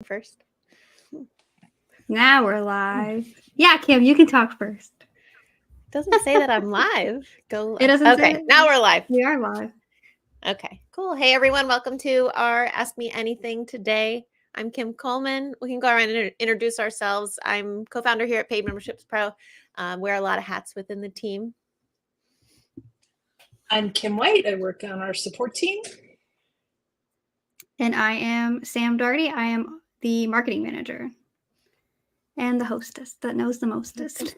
First. Now we're live. Yeah, Kim, you can talk first. It doesn't say that I'm live. Go live. It doesn't say Okay, it. now we're live. We are live. Okay, cool. Hey, everyone. Welcome to our Ask Me Anything today. I'm Kim Coleman. We can go around and introduce ourselves. I'm co-founder here at Paid Memberships Pro. Wear a lot of hats within the team. I'm Kim White. I work on our support team. And I am Sam Darty. I am the marketing manager and the hostess that knows the mostest.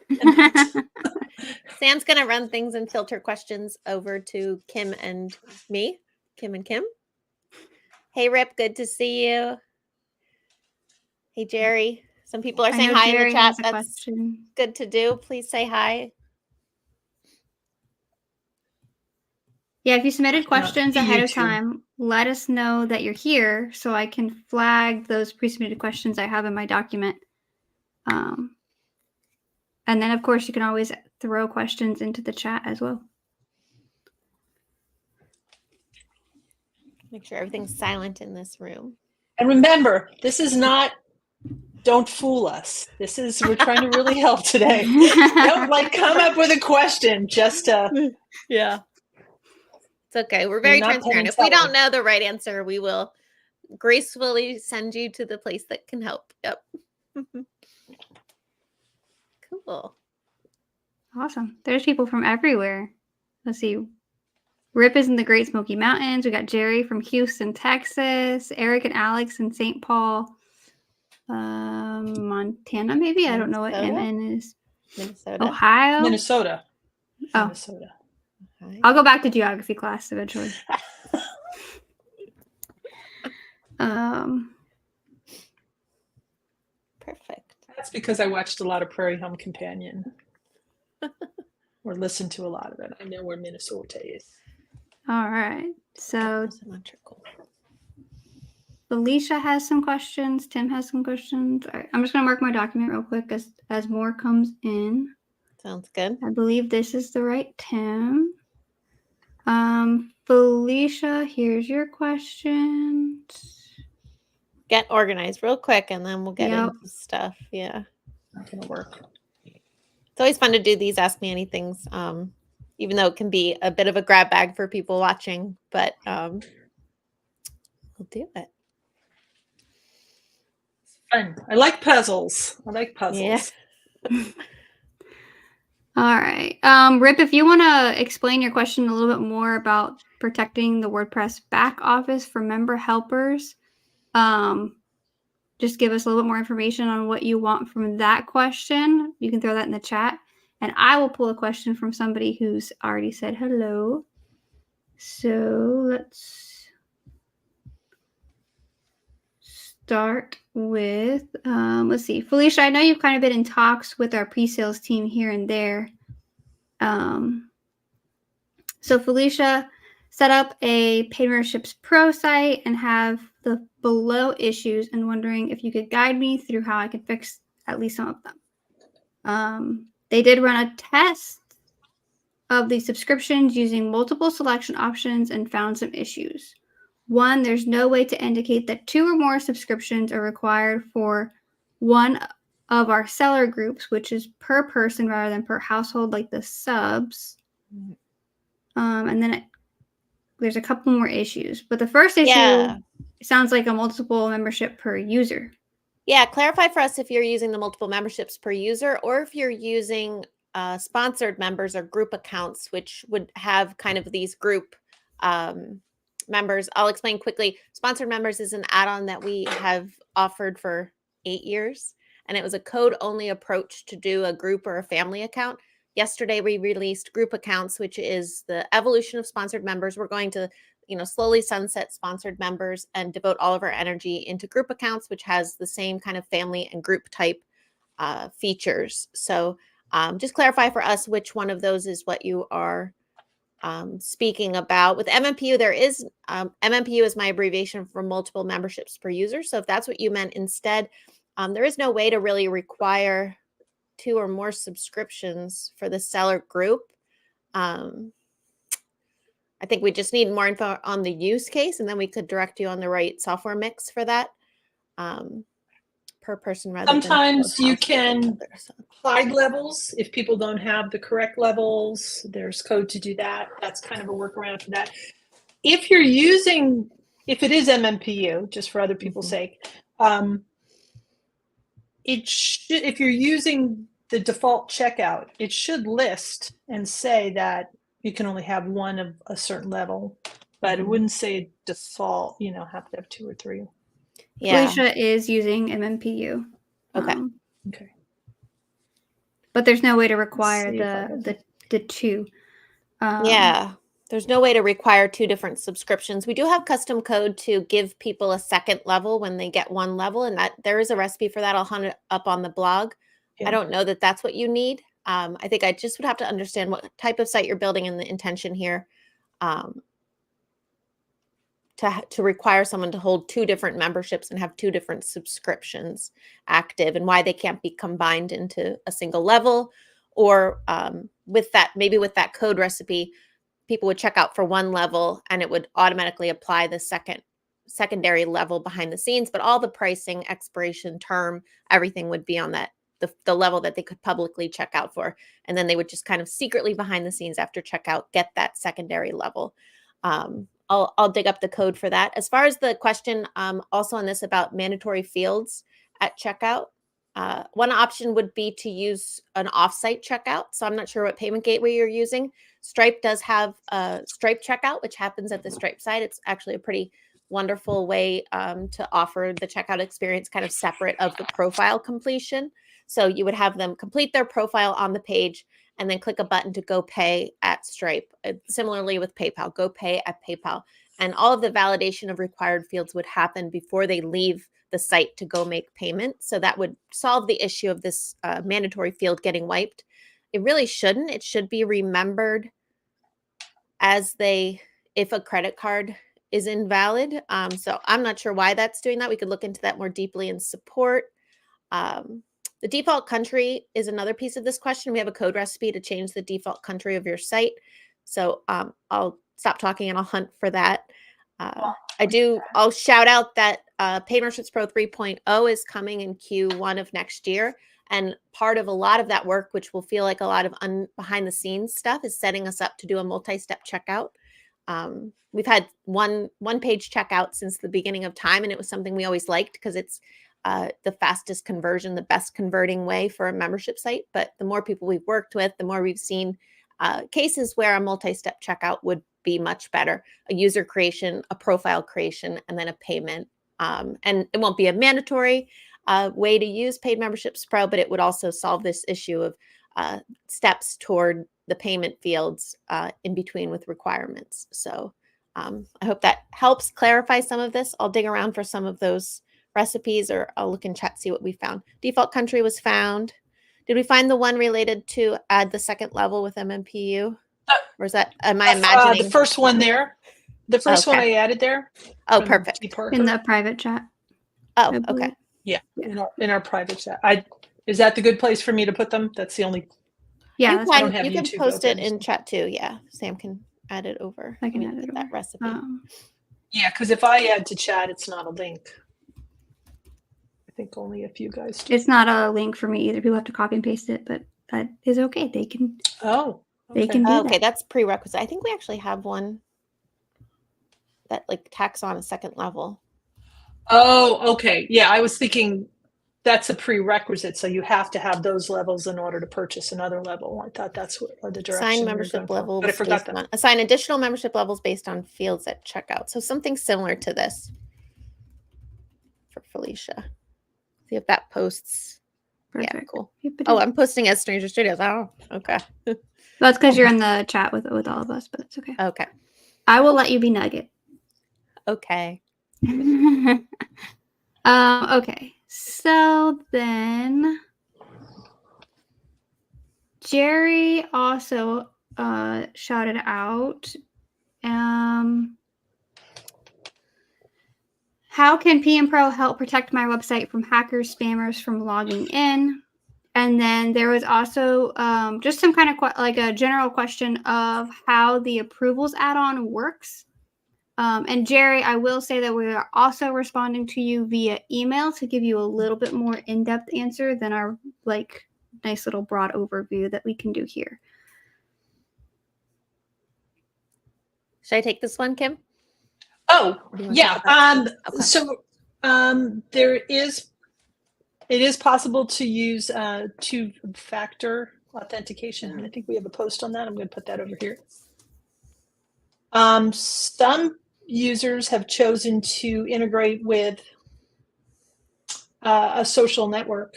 Sam's going to run things and filter questions over to Kim and me. Kim and Kim. Hey, Rip. Good to see you. Hey, Jerry. Some people are saying hi in the chat. That's question. Good to do. Please say hi. Yeah, if you submitted questions ahead of time, let us know that you're here so I can flag those pre-submitted questions I have in my document. And then, of course, you can always throw questions into the chat as well. Make sure everything's silent in this room. And remember, this is not, don't fool us. This is, we're trying to really help today. Don't come up with a question just to. Yeah. It's okay. We're very transparent. If we don't know the right answer, we will gracefully send you to the place that can help. Yep. Cool. Awesome. There's people from everywhere. Let's see. Rip is in the Great Smoky Mountains. We got Jerry from Houston, Texas. Eric and Alex in St. Paul, Montana, maybe? Minnesota? I don't know what MN is. Minnesota. Ohio? Minnesota. Oh. Minnesota. Okay. I'll go back to geography class eventually. Perfect. That's because I watched a lot of Prairie Home Companion. Or listened to a lot of it. I know where Minnesota is. All right. So Felicia has some questions. Tim has some questions. All right. I'm just going to mark my document real quick as more comes in. Sounds good. I believe this is the right Tim. Felicia, here's your questions. Get organized real quick and then we'll get into stuff. Yeah. Not going to work. It's always fun to do these Ask Me Anythings, even though it can be a bit of a grab bag for people watching, but we'll do it. It's fun. I like puzzles. Yeah. All right. Rip, if you want to explain your question a little bit more about protecting the WordPress back office for member helpers, just give us a little bit more information on what you want from that question. You can throw that in the chat. And I will pull a question from somebody who's already said hello. So let's start with, let's see. Felicia, I know you've kind of been in talks with our pre-sales team here and there. So Felicia set up a Paid Memberships Pro site and have the below issues and wondering if you could guide me through how I could fix at least some of them. They did run a test of the subscriptions using multiple selection options and found some issues. One, there's no way to indicate that 2 or more subscriptions are required for one of our seller groups, which is per person rather than per household, like the subs. And then there's a couple more issues. But the first issue sounds like a multiple membership per user. Yeah, clarify for us if you're using the multiple memberships per user or if you're using sponsored members or group accounts, which would have kind of these group members. I'll explain quickly. Sponsored members is an add-on that we have offered for 8 years, and it was a code-only approach to do a group or a family account. Yesterday, we released group accounts, which is the evolution of sponsored members. We're going to, slowly sunset sponsored members and devote all of our energy into group accounts, which has the same kind of family and group type features. So just clarify for us which one of those is what you are speaking about. With MMPU, there is MMPU is my abbreviation for multiple memberships per user. So if that's what you meant instead, there is no way to really require 2 or more subscriptions for the seller group. I think we just need more info on the use case, and then we could direct you on the right software mix for that. per person rather than Sometimes you clubhouse can together, so. hide levels if people don't have the correct levels. There's code to do that. That's kind of a workaround for that. If it is MMPU, just for other people's sake, if you're using the default checkout, it should list and say that you can only have one of a certain level, but it wouldn't say default, have to have 2 or 3. Yeah. Felicia is using MMPU. Okay. Okay. But there's no way to require see if I have the 2. Yeah. There's no way to require 2 different subscriptions. We do have custom code to give people a second level when they get 1 level, and that there is a recipe for that. I'll hunt it up on the blog. Yeah. I don't know that that's what you need. I think I just would have to understand what type of site you're building and the intention here to require someone to hold 2 different memberships and have 2 different subscriptions active, and why they can't be combined into a single level. Or with that code recipe, people would check out for 1 level and it would automatically apply the secondary level behind the scenes, but all the pricing, expiration, term, everything would be on the level that they could publicly check out for. And then they would just kind of secretly behind the scenes after checkout get that secondary level. I'll dig up the code for that. As far as the question also on this about mandatory fields at checkout, one option would be to use an offsite checkout. So I'm not sure what payment gateway you're using. Stripe does have a Stripe checkout, which happens at the Stripe site. It's actually a pretty wonderful way to offer the checkout experience kind of separate of the profile completion. So you would have them complete their profile on the page and then click a button to go pay at Stripe. Similarly with PayPal, go pay at PayPal. And all of the validation of required fields would happen before they leave the site to go make payment. So that would solve the issue of this mandatory field getting wiped. It really shouldn't. It should be remembered if a credit card is invalid. So I'm not sure why that's doing that. We could look into that more deeply in support. The default country is another piece of this question. We have a code recipe to change the default country of your site. So I'll stop talking and I'll hunt for that. I'll shout out that Paid Memberships Pro 3.0 is coming in Q1 of next year. And part of a lot of that work, which will feel like a lot of behind the scenes stuff, is setting us up to do a multi-step checkout. We've had one page checkout since the beginning of time, and it was something we always liked because it's the fastest conversion, the best converting way for a membership site. But the more people we've worked with, the more we've seen cases where a multi-step checkout would be much better. A user creation, a profile creation, and then a payment. And it won't be a mandatory way to use Paid Memberships Pro, but it would also solve this issue of steps toward the payment fields in between with requirements. So I hope that helps clarify some of this. I'll dig around for some of those recipes, or I'll look in chat, see what we found. Default country was found. Did we find the one related to add the second level with MMPU? Or is that, am I imagining? The first one there. The first one I added there. Oh, perfect. In the private chat. Oh, okay. Yeah, in our private chat. Is that the good place for me to put them? That's the only. Yeah, you can post it in chat too. Yeah, Sam can add it over. I can add it over. That recipe. Yeah, because if I add to chat, it's not a link. I think only a few guys do. It's not a link for me either. People have to copy and paste it, but that is okay. They can. Oh. They can do that. Okay, that's prerequisite. I think we actually have one that like tacks on a second level. Oh, okay. Yeah, I was thinking that's a prerequisite. So you have to have those levels in order to purchase another level. I thought that's what the direction. Assign membership levels. But I forgot that. Assign additional membership levels based on fields at checkout. So something similar to this for Felicia. See if that posts. Perfect. Yeah, cool. Yep, I'm posting as Stranger Studios. Oh, okay. That's because you're in the chat with all of us, but it's okay. Okay. I will let you be Nugget. Okay. Okay. So then Jerry also shouted out how can PM Pro help protect my website from hackers, spammers from logging in? And then there was also just some kind of like a general question of how the approvals add-on works. And Jerry, I will say that we are also responding to you via email to give you a little bit more in-depth answer than our like nice little broad overview that we can do here. Should I take this one, Kim? Oh, Do you wanna yeah. talk about it? Okay. So it is possible to use two-factor authentication. I think we have a post on that. I'm going to put that over here. Some users have chosen to integrate with a social network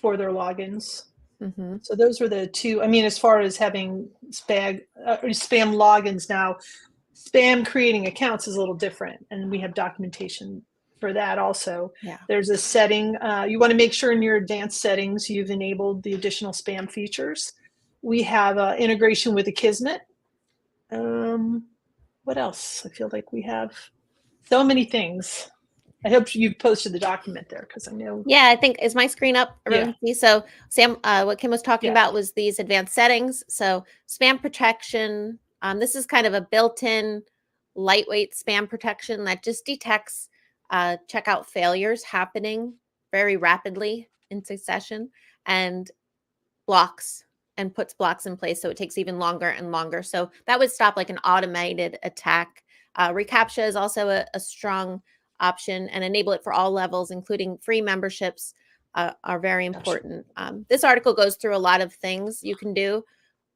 for their logins. Mm-hmm. So those were the two. I mean, as far as having spam logins now, spam creating accounts is a little different, and we have documentation for that also. Yeah. There's a setting. You want to make sure in your advanced settings you've enabled the additional spam features. We have integration with Akismet. What else? I feel like we have so many things. I hope you posted the document there because I know. Yeah, I think, is my screen up? Everyone can see? So Sam, what Kim was talking about was these advanced settings. So spam protection. This is kind of a built-in lightweight spam protection that just detects checkout failures happening very rapidly in succession and puts blocks in place, so it takes even longer and longer. So that would stop like an automated attack. ReCAPTCHA is also a strong option, and enable it for all levels, including free memberships, are very important. This article goes through a lot of things you can do,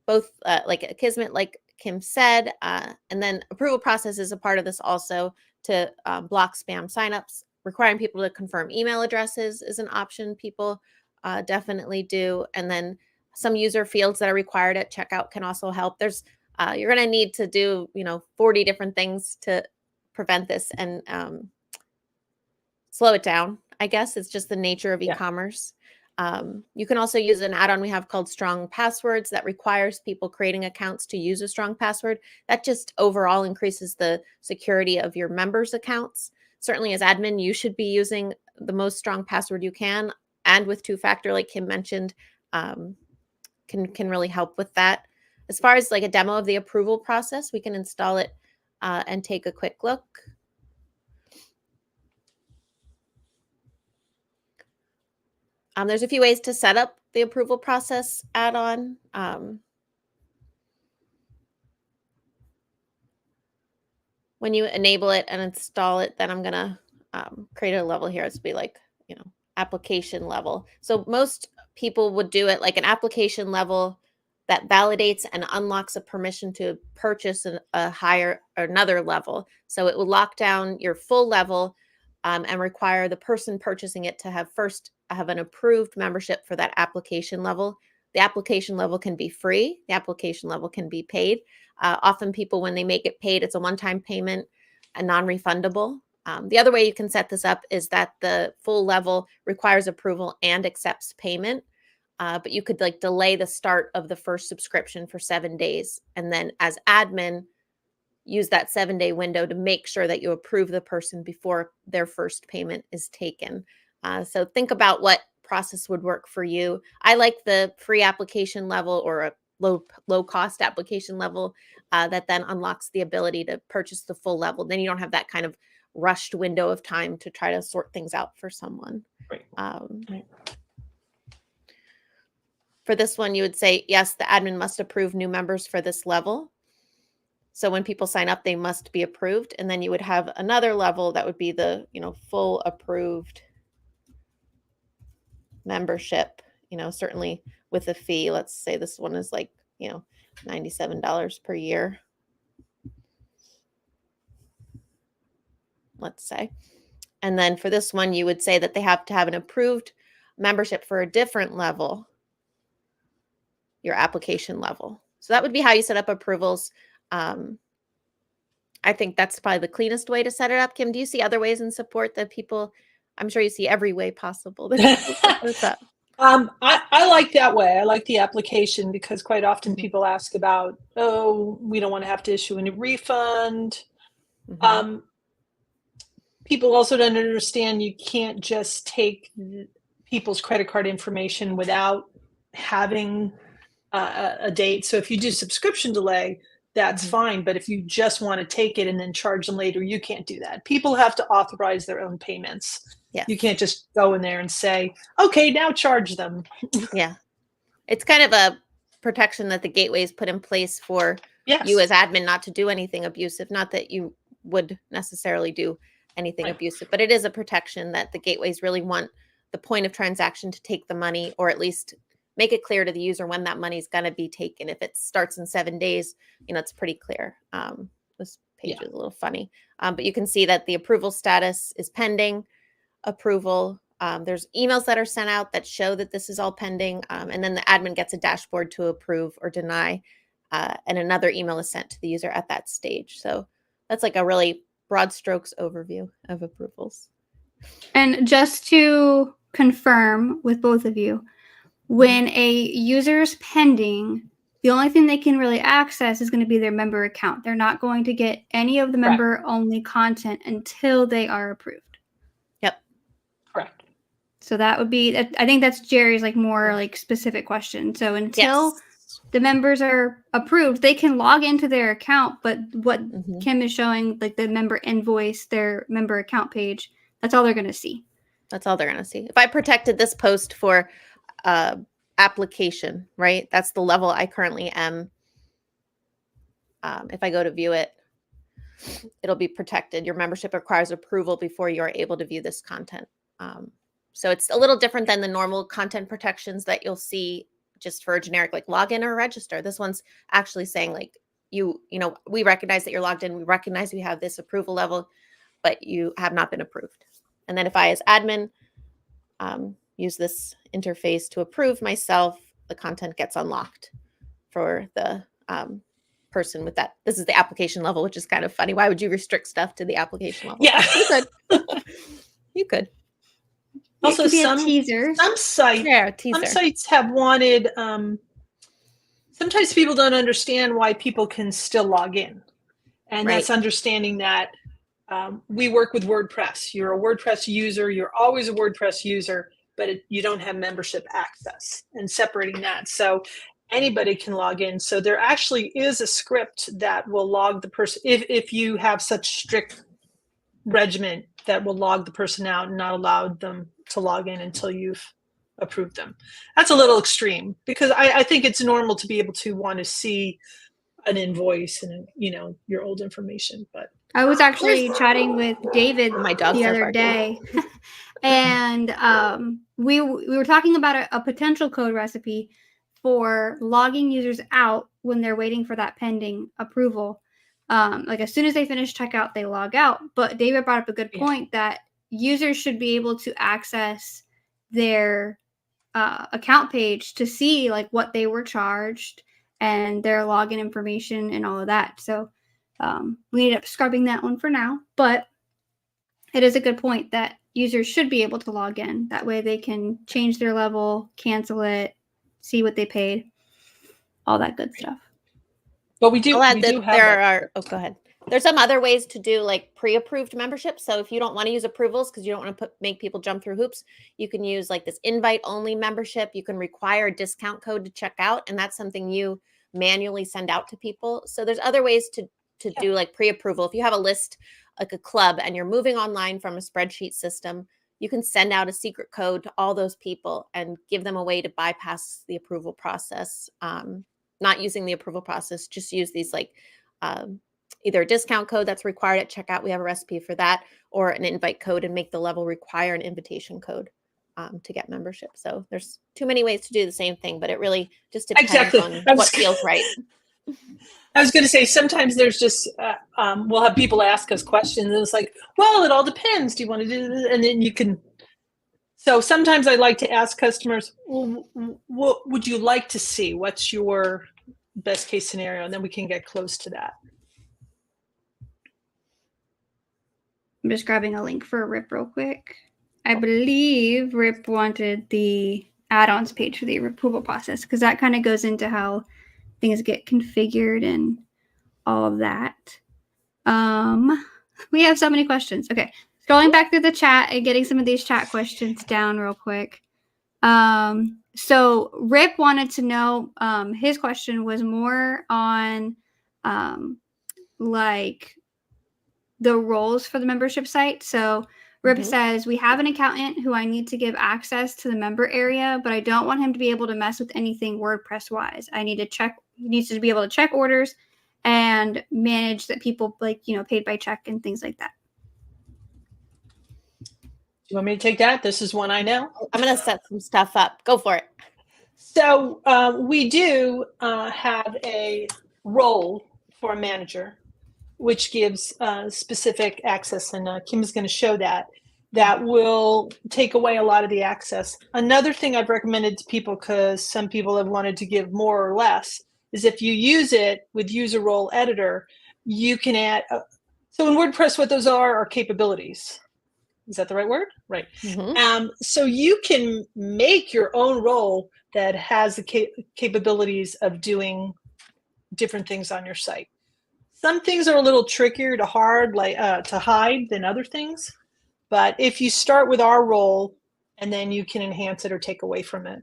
both like Akismet, like Kim said, and then approval process is a part of this also to block spam signups. Requiring people to confirm email addresses is an option people definitely do. And then some user fields that are required at checkout can also help. There's you're going to need to do 40 different things to prevent this and slow it down. I guess it's just the nature of e-commerce. You can also use an add-on we have called Strong Passwords that requires people creating accounts to use a strong password. That just overall increases the security of your members' accounts. Certainly as admin, you should be using the most strong password you can, and with two-factor, like Kim mentioned, can really help with that. As far as like a demo of the approval process, we can install it and take a quick look. There's a few ways to set up the approval process add-on. When you enable it and install it, then I'm gonna create a level here. It's be like, application level. So most people would do it like an application level that validates and unlocks a permission to purchase a higher or another level. So it will lock down your full level and require the person purchasing it to have an approved membership for that application level. The application level can be free. The application level can be paid. Often people, when they make it paid, it's a one-time payment and non-refundable. The other way you can set this up is that the full level requires approval and accepts payment. But you could like delay the start of the first subscription for 7 days. And then as admin, use that 7-day window to make sure that you approve the person before their first payment is taken. So think about what process would work for you. I like the free application level or a low cost application level that then unlocks the ability to purchase the full level. Then you don't have that kind of rushed window of time to try to sort things out for someone. Right. For this one, you would say, yes, the admin must approve new members for this level. So when people sign up, they must be approved. And then you would have another level that would be the, full approved membership, certainly with a fee. Let's say this one is like, $97 per year. Let's say. And then for this one, you would say that they have to have an approved membership for a different level, your application level. So that would be how you set up approvals. I think that's probably the cleanest way to set it up. Kim, do you see other ways in support that people, I'm sure you see every way possible that people set this up. I like that way. I like the application because quite often people ask about, we don't want to have to issue any refund. Mm-hmm. People also don't understand you can't just take people's credit card information without having a date. So if you do subscription delay, that's fine. But if you just want to take it and then charge them later, you can't do that. People have to authorize their own payments. Yeah. You can't just go in there and say, okay, now charge them. Yeah. It's kind of a protection that the gateways put in place for Yes. you as admin not to do anything abusive. Not that you would necessarily do anything Right. abusive, but it is a protection that the gateways really want the point of transaction to take the money, or at least make it clear to the user when that money is going to be taken. If it starts in 7 days, it's pretty clear. This page is a little funny, but you can see that the approval status is pending approval. There's emails that are sent out that show that this is all pending, and then the admin gets a dashboard to approve or deny, and another email is sent to the user at that stage. So that's like a really broad strokes overview of approvals. And just to confirm with both of you, when a user is pending, the only thing they can really access is going to be their member account. They're not going to get any of the member-only content until they are approved. Yep. Correct. So that would be, I think that's Jerry's like more like specific question. So until the members are approved, they can log into their account, but what Kim is showing, like the member invoice, their member account page, that's all they're going to see. That's all they're going to see. If I protected this post for application, right? That's the level I currently am. If I go to view it, it'll be protected. Your membership requires approval before you're able to view this content. So it's a little different than the normal content protections that you'll see just for a generic like login or register. This one's actually saying like we recognize that you're logged in. We recognize we have this approval level, but you have not been approved. And then if I as admin use this interface to approve myself, the content gets unlocked for the person with that. This is the application level, which is kind of funny. Why would you restrict stuff to the application level? Yeah. You could. You could. Also, it could be a teaser. Some sites have wanted. Sometimes people don't understand why people can still log in, and that's understanding that we work with WordPress. You're a WordPress user. You're always a WordPress user, but you don't have membership access, and separating that. So anybody can log in. So there actually is a script that will log the person if you have such strict regimen that will log the person out and not allow them to log in until you've approved them. That's a little extreme because I think it's normal to be able to want to see an invoice and your old information. But I was actually chatting with David the other day, and we were talking about a potential code recipe for logging users out when they're waiting for that pending approval. Like as soon as they finish checkout, they log out. But David brought up a good point that users should be able to access their account page to see like what they were charged and their login information and all of that. So we ended up scrubbing that one for now, but it is a good point that users should be able to log in. That way they can change their level, cancel it, see what they paid, all that good stuff. But we do. I'll add that there are. Oh, go ahead. There's some other ways to do like pre-approved membership. So if you don't want to use approvals because you don't want to make people jump through hoops, you can use like this invite-only membership. You can require a discount code to check out, and that's something you manually send out to people. So there's other ways to do like pre-approval. If you have a list, like a club, and you're moving online from a spreadsheet system, you can send out a secret code to all those people and give them a way to bypass the approval process. Not using the approval process, just use these like either a discount code that's required at checkout. We have a recipe for that, or an invite code and make the level require an invitation code to get membership. So there's too many ways to do the same thing, but it really just depends on what feels right. I was going to say, sometimes there's just, we'll have people ask us questions and it's like, well, it all depends. Do you want to do this? And then you can, so sometimes I like to ask customers, well, what would you like to see? What's your best case scenario? And then we can get close to that. I'm just grabbing a link for Rip real quick. I believe Rip wanted the add-ons page for the approval process because that kind of goes into how things get configured and all of that. We have so many questions. Okay, scrolling back through the chat and getting some of these chat questions down real quick. So Rip wanted to know, his question was more on like the roles for the membership site. So Rip says, we have an accountant who I need to give access to the member area, but I don't want him to be able to mess with anything WordPress wise. I need to check, he needs to be able to check orders and manage that people like, paid by check and things like that. Do you want me to take that? This is one I know. I'm going to set some stuff up. Go for it. So we do have a role for a manager, which gives specific access, and Kim is going to show that will take away a lot of the access. Another thing I've recommended to people, because some people have wanted to give more or less, is if you use it with user role editor, you can add. So in WordPress, what those are capabilities. Is that the right word? Right. So you can make your own role that has the capabilities of doing different things on your site. Some things are a little trickier to hide than other things. But if you start with our role, and then you can enhance it or take away from it.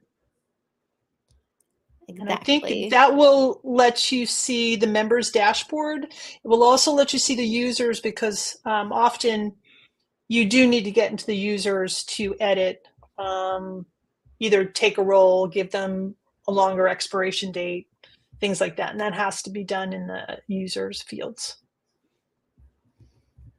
Exactly. And I think that will let you see the members dashboard. It will also let you see the users, because often you do need to get into the users to edit, either take a role, give them a longer expiration date, things like that. And that has to be done in the users fields.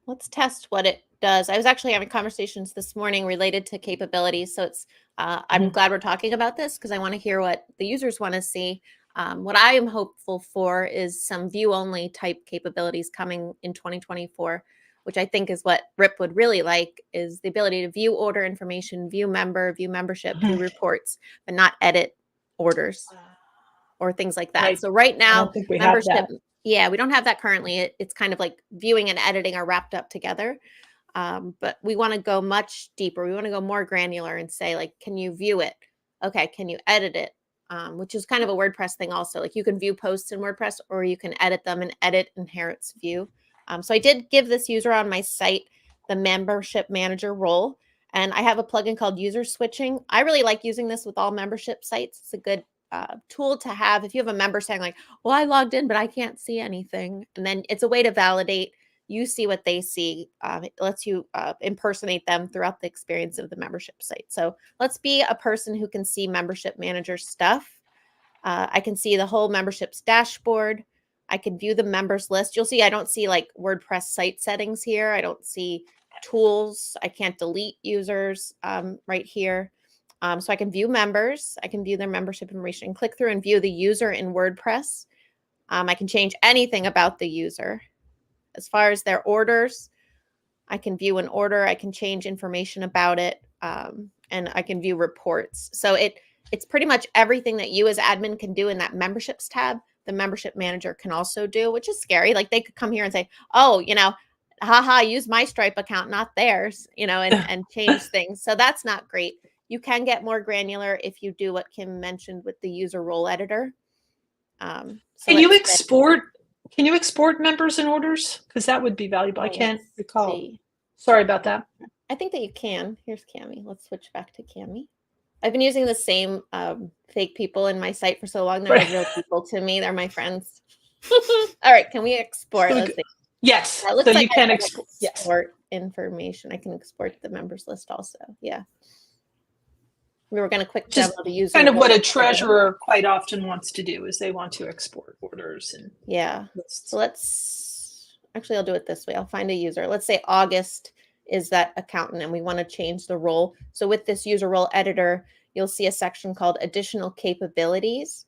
Let's test what it does. I was actually having conversations this morning related to capabilities. So it's, I'm glad we're talking about this, because I want to hear what the users want to see. What I am hopeful for is some view-only type capabilities coming in 2024, which I think is what Rip would really like, is the ability to view order information, view member, view membership, view reports, but not edit orders or things like that. Right. So right now, I don't think we have that. Yeah, we don't have that currently. It's kind of like viewing and editing are wrapped up together. But we want to go much deeper. We want to go more granular and say, like, can you view it? Okay, can you edit it? Which is kind of a WordPress thing also. Like, you can view posts in WordPress, or you can edit them, and edit inherits view. So I did give this user on my site the membership manager role, and I have a plugin called user switching. I really like using this with all membership sites. It's a good tool to have if you have a member saying like, well, I logged in, but I can't see anything. And then it's a way to validate. You see what they see. It lets you impersonate them throughout the experience of the membership site. So let's be a person who can see membership manager stuff. I can see the whole memberships dashboard. I can view the members list. You'll see I don't see like WordPress site settings here. I don't see tools. I can't delete users right here. So I can view members. I can view their membership information, click through and view the user in WordPress. I can change anything about the user. As far as their orders, I can view an order. I can change information about it, and I can view reports. So it's pretty much everything that you as admin can do in that memberships tab, the membership manager can also do, which is scary. Like, they could come here and say, oh, haha, use my Stripe account, not theirs, and change things. So that's not great. You can get more granular if you do what Kim mentioned with the user role editor. Can you export members and orders? Because that would be valuable. I can't recall. See. Sorry about that. I think that you can. Here's Cami. Let's switch back to Cami. I've been using the same fake people in my site for so long. They're like real people to me. They're my friends. All right. Can we export? Let's see. Yes. That looks so like you can export information. I can export the members list also. Yeah. We were going to quick Just demo the user. Kind of what a treasurer quite often wants to do is they want to export orders and lists. So I'll do it this way. I'll find a user. Let's say August is that accountant and we want to change the role. So with this user role editor, you'll see a section called additional capabilities.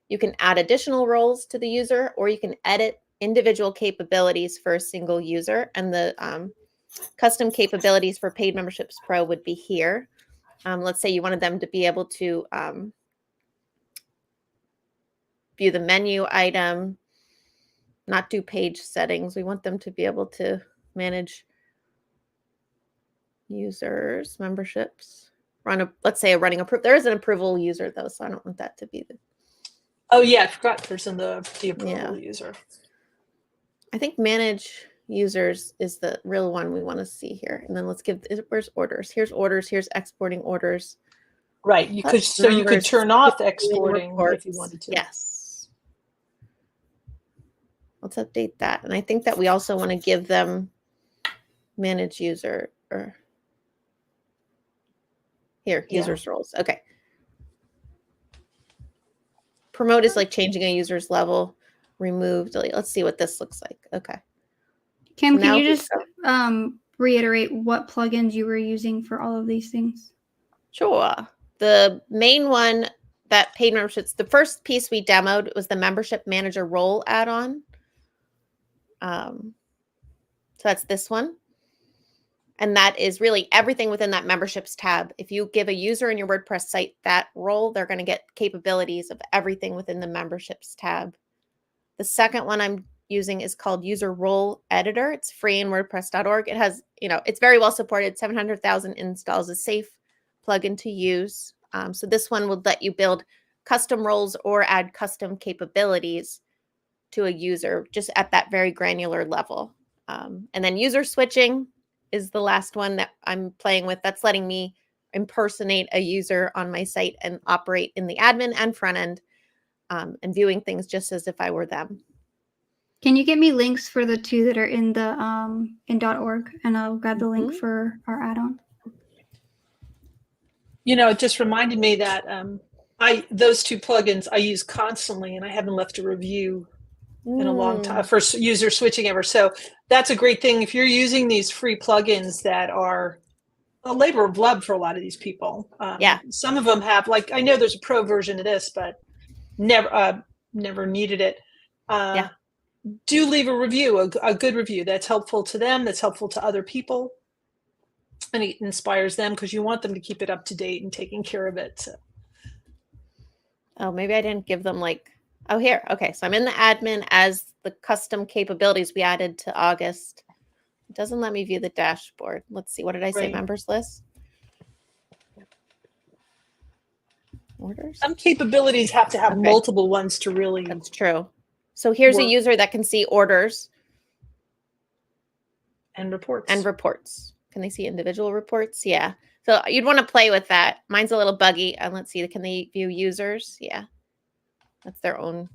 You can add additional roles to the user, or you can edit individual capabilities for a single user. And the custom capabilities for Paid Memberships Pro would be here. Let's say you wanted them to be able to view the menu item, not do page settings. We want them to be able to manage users, memberships, let's say running approval. There is an approval user though, so I don't want that to be the. Oh yeah, I forgot there's the approval user. I think manage users is the real one we want to see here. And then let's where's orders? Here's orders. Here's exporting orders. Right. You could turn off exporting if you wanted to. Yes. Let's update that. And I think that we also want to give them manage user or here, Yeah. users roles. Okay. Promote is like changing a user's level. Remove, delete. Let's see what this looks like. Okay. Kim, So can now you we just reiterate what plugins you were using for all of these things? Sure. The main one that paid memberships, the first piece we demoed was the membership manager role add-on. So that's this one. And that is really everything within that memberships tab. If you give a user in your WordPress site that role, they're going to get capabilities of everything within the memberships tab. The second one I'm using is called User Role Editor. It's free in WordPress.org. It has, it's very well supported. 700,000 installs, a safe plugin to use. So this one will let you build custom roles or add custom capabilities to a user just at that very granular level. And then user switching is the last one that I'm playing with. That's letting me impersonate a user on my site and operate in the admin and front end and viewing things just as if I were them. Can you get me links for the two that are in the in .org, and I'll grab the link for our add-on. It just reminded me that those two plugins I use constantly, and I haven't left a review in a long time for user switching ever. So that's a great thing if you're using these free plugins that are a labor of love for a lot of these people. Yeah. Some of them have, like, I know there's a pro version of this, but never needed it. Yeah. Do leave a review, a good review that's helpful to them, that's helpful to other people, and it inspires them because you want them to keep it up to date and taking care of it. So. Oh, maybe I didn't give them oh, here. Okay. So I'm in the admin as the custom capabilities we added to August. It doesn't let me view the dashboard. Let's see. What did I say? Right. Members list? Orders? Some capabilities have to have multiple ones to really. That's true. So here's a user that can see orders. And reports. Can they see individual reports? Yeah. So you'd want to play with that. Mine's a little buggy. And let's see. Can they view users? Yeah. That's their own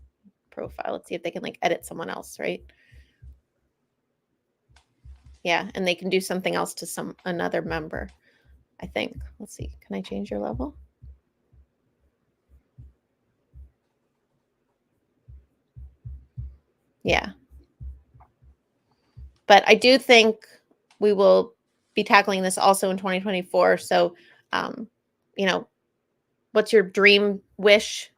profile. Let's see if they can edit someone else, right? Yeah. And they can do something else to another member, I think. Let's see. Can I change your level? Yeah. But I do think we will be tackling this also in 2024. So, what's your dream wish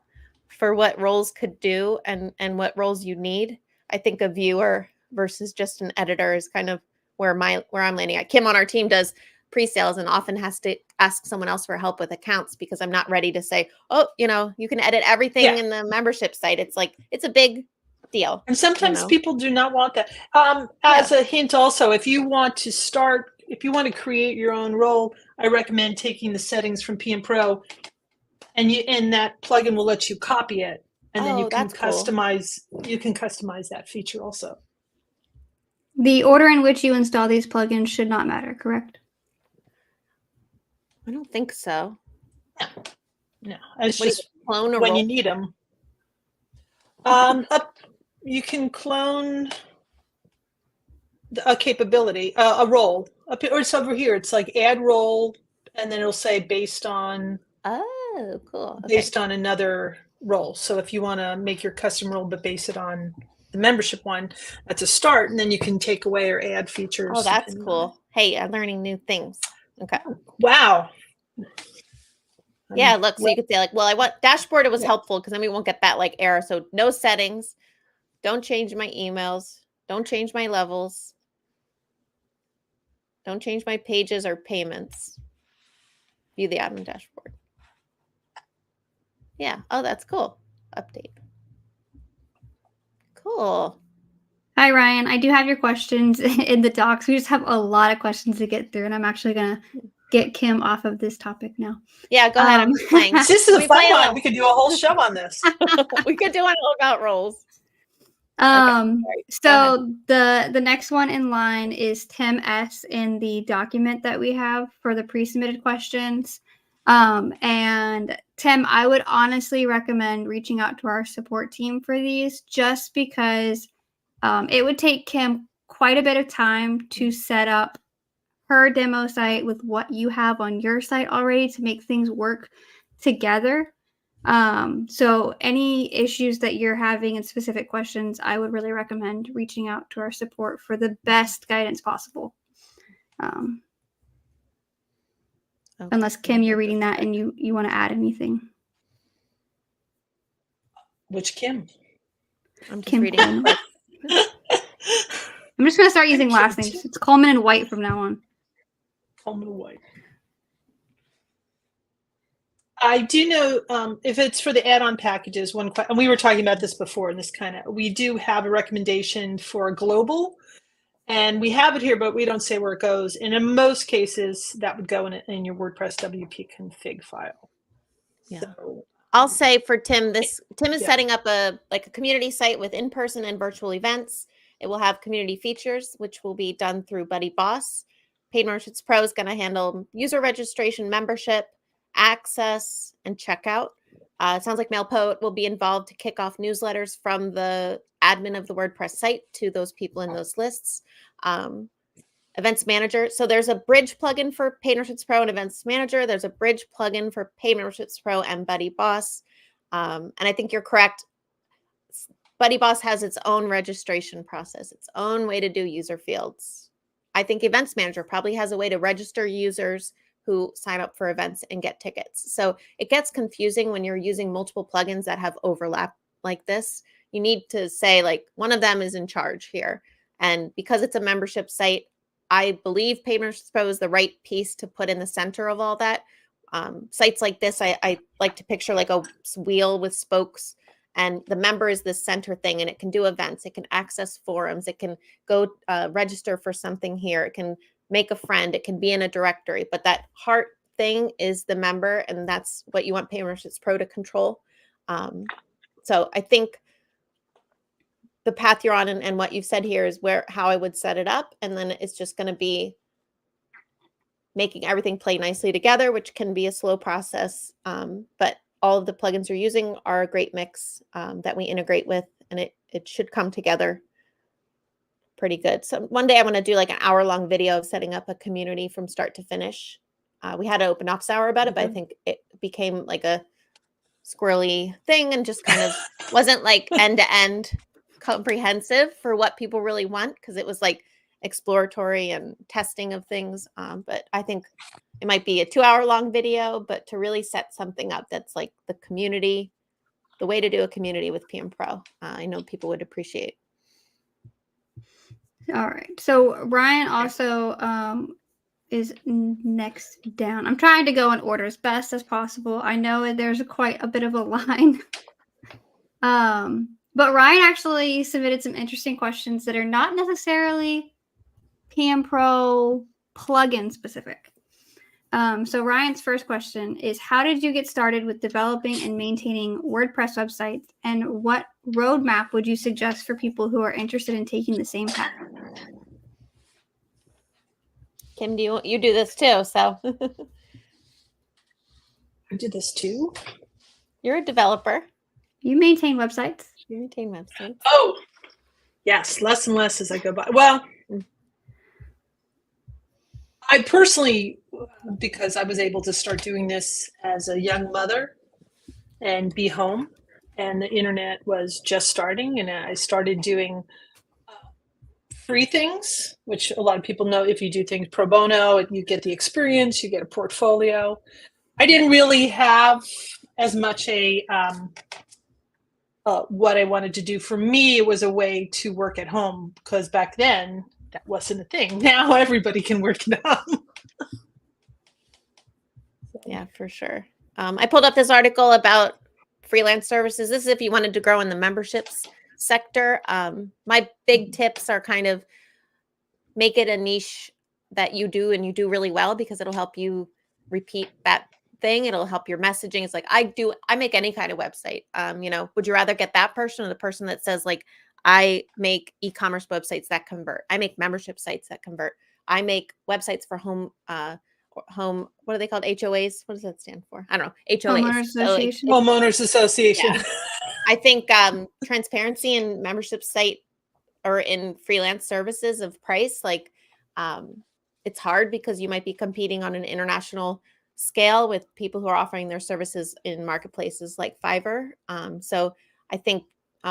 for what roles could do and what roles you need? I think a viewer versus just an editor is kind of where I'm landing at. Kim on our team does pre-sales and often has to ask someone else for help with accounts because I'm not ready to say, oh, you can edit everything in the membership site. It's it's a big deal. And sometimes people do not want that. As a hint also, if you want to create your own role, I recommend taking the settings from PM Pro and that plugin will let you copy it. And then you can customize that feature also. The order in which you install these plugins should not matter, correct? I don't think so. No. It's just clone a when role? you need them. You can clone a capability, a role. Or it's over here. It's add role, and then it'll say based on. Oh, cool. Okay. Based on another role. So if you want to make your custom role, but base it on the membership one, that's a start. And then you can take away or add features. Oh, that's cool. Hey, I'm learning new things. Okay. Wow. Yeah, look, so you could say I want dashboard. It was helpful because then we won't get that error. So no settings. Don't change my emails. Don't change my levels. Don't change my pages or payments. View the admin dashboard. Yeah. Oh, that's cool. Update. Cool. Hi, Ryan. I do have your questions in the docs. We just have a lot of questions to get through, and I'm actually going to get Kim off of this topic now. Yeah, go ahead. I'm playing. This is a fun one. We could do a whole show on this. We could do one all about roles. So the next one in line is Tim S in the document that we have for the pre-submitted questions. And Tim, I would honestly recommend reaching out to our support team for these just because It would take Kim quite a bit of time to set up her demo site with what you have on your site already to make things work together. So any issues that you're having and specific questions, I would really recommend reaching out to our support for the best guidance possible. Unless Kim, you're reading that and you want to add anything. Which Kim? I'm just Kim reading. Coleman. I'm just going to start using last names. It's Coleman and White from now on. Coleman and White. I do know if it's for the add-on packages, and we were talking about this before, and we do have a recommendation for global, and we have it here, but we don't say where it goes. And in most cases, that would go in your WordPress WP config file. Yeah. So, I'll say for Tim, Tim is setting up a community site with in-person and virtual events. It will have community features, which will be done through Buddy Boss. Paid Memberships Pro is going to handle user registration, membership, access, and checkout. It sounds like MailPoet will be involved to kick off newsletters from the admin of the WordPress site to those people in those lists. Events Manager. So there's a bridge plugin for Paid Memberships Pro and Events Manager. There's a bridge plugin for Paid Memberships Pro and Buddy Boss. And I think you're correct. Buddy Boss has its own registration process, its own way to do user fields. I think Events Manager probably has a way to register users who sign up for events and get tickets. So it gets confusing when you're using multiple plugins that have overlap like this. You need to say like one of them is in charge here. And because it's a membership site, I believe Paid Memberships Pro is the right piece to put in the center of all that. Sites like this, I like to picture like a wheel with spokes, and the member is the center thing, and it can do events, it can access forums, it can go register for something here, it can make a friend, it can be in a directory, but that heart thing is the member, and that's what you want Paid Memberships Pro to control. So I think the path you're on and what you've said here is how I would set it up. And then it's just going to be making everything play nicely together, which can be a slow process. But all of the plugins you're using are a great mix that we integrate with, and it should come together pretty good. So one day I want to do like an hour-long video of setting up a community from start to finish. We had an open ops hour about it, but I think it became like a squirrely thing and just kind of wasn't like end-to-end comprehensive for what people really want, because it was like exploratory and testing of things. But I think it might be a 2-hour-long video, but to really set something up that's like the community, the way to do a community with PM Pro, I know people would appreciate. All right. So Ryan also is next down. I'm trying to go in order as best as possible. I know there's quite a bit of a line. But Ryan actually submitted some interesting questions that are not necessarily PM Pro plugin specific. So Ryan's first question is, how did you get started with developing and maintaining WordPress websites, and what roadmap would you suggest for people who are interested in taking the same path? Kim, you do this too, so. I do this too. You're a developer. You maintain websites. You maintain websites. Oh, yes, less and less as I go by. Well, I personally, because I was able to start doing this as a young mother and be home, and the internet was just starting, and I started doing free things, which a lot of people know, if you do things pro bono, you get the experience, you get a portfolio. I didn't really have as much what I wanted to do. For me, it was a way to work at home, because back then that wasn't a thing. Now everybody can work at home. Yeah, for sure. I pulled up this article about freelance services. This is if you wanted to grow in the memberships sector. My big tips are kind of make it a niche that you do and you do really well, because it'll help you repeat that thing. It'll help your messaging. It's like, I make any kind of website. Would you rather get that person or the person that says like, I make e-commerce websites that convert. I make membership sites that convert. I make websites for home, what are they called? HOAs? What does that stand for? I don't know. HOAs. Homeowners Association. Homeowners Association. Yeah. I think transparency and membership site or in freelance services of price, like it's hard because you might be competing on an international scale with people who are offering their services in marketplaces like Fiverr. So I think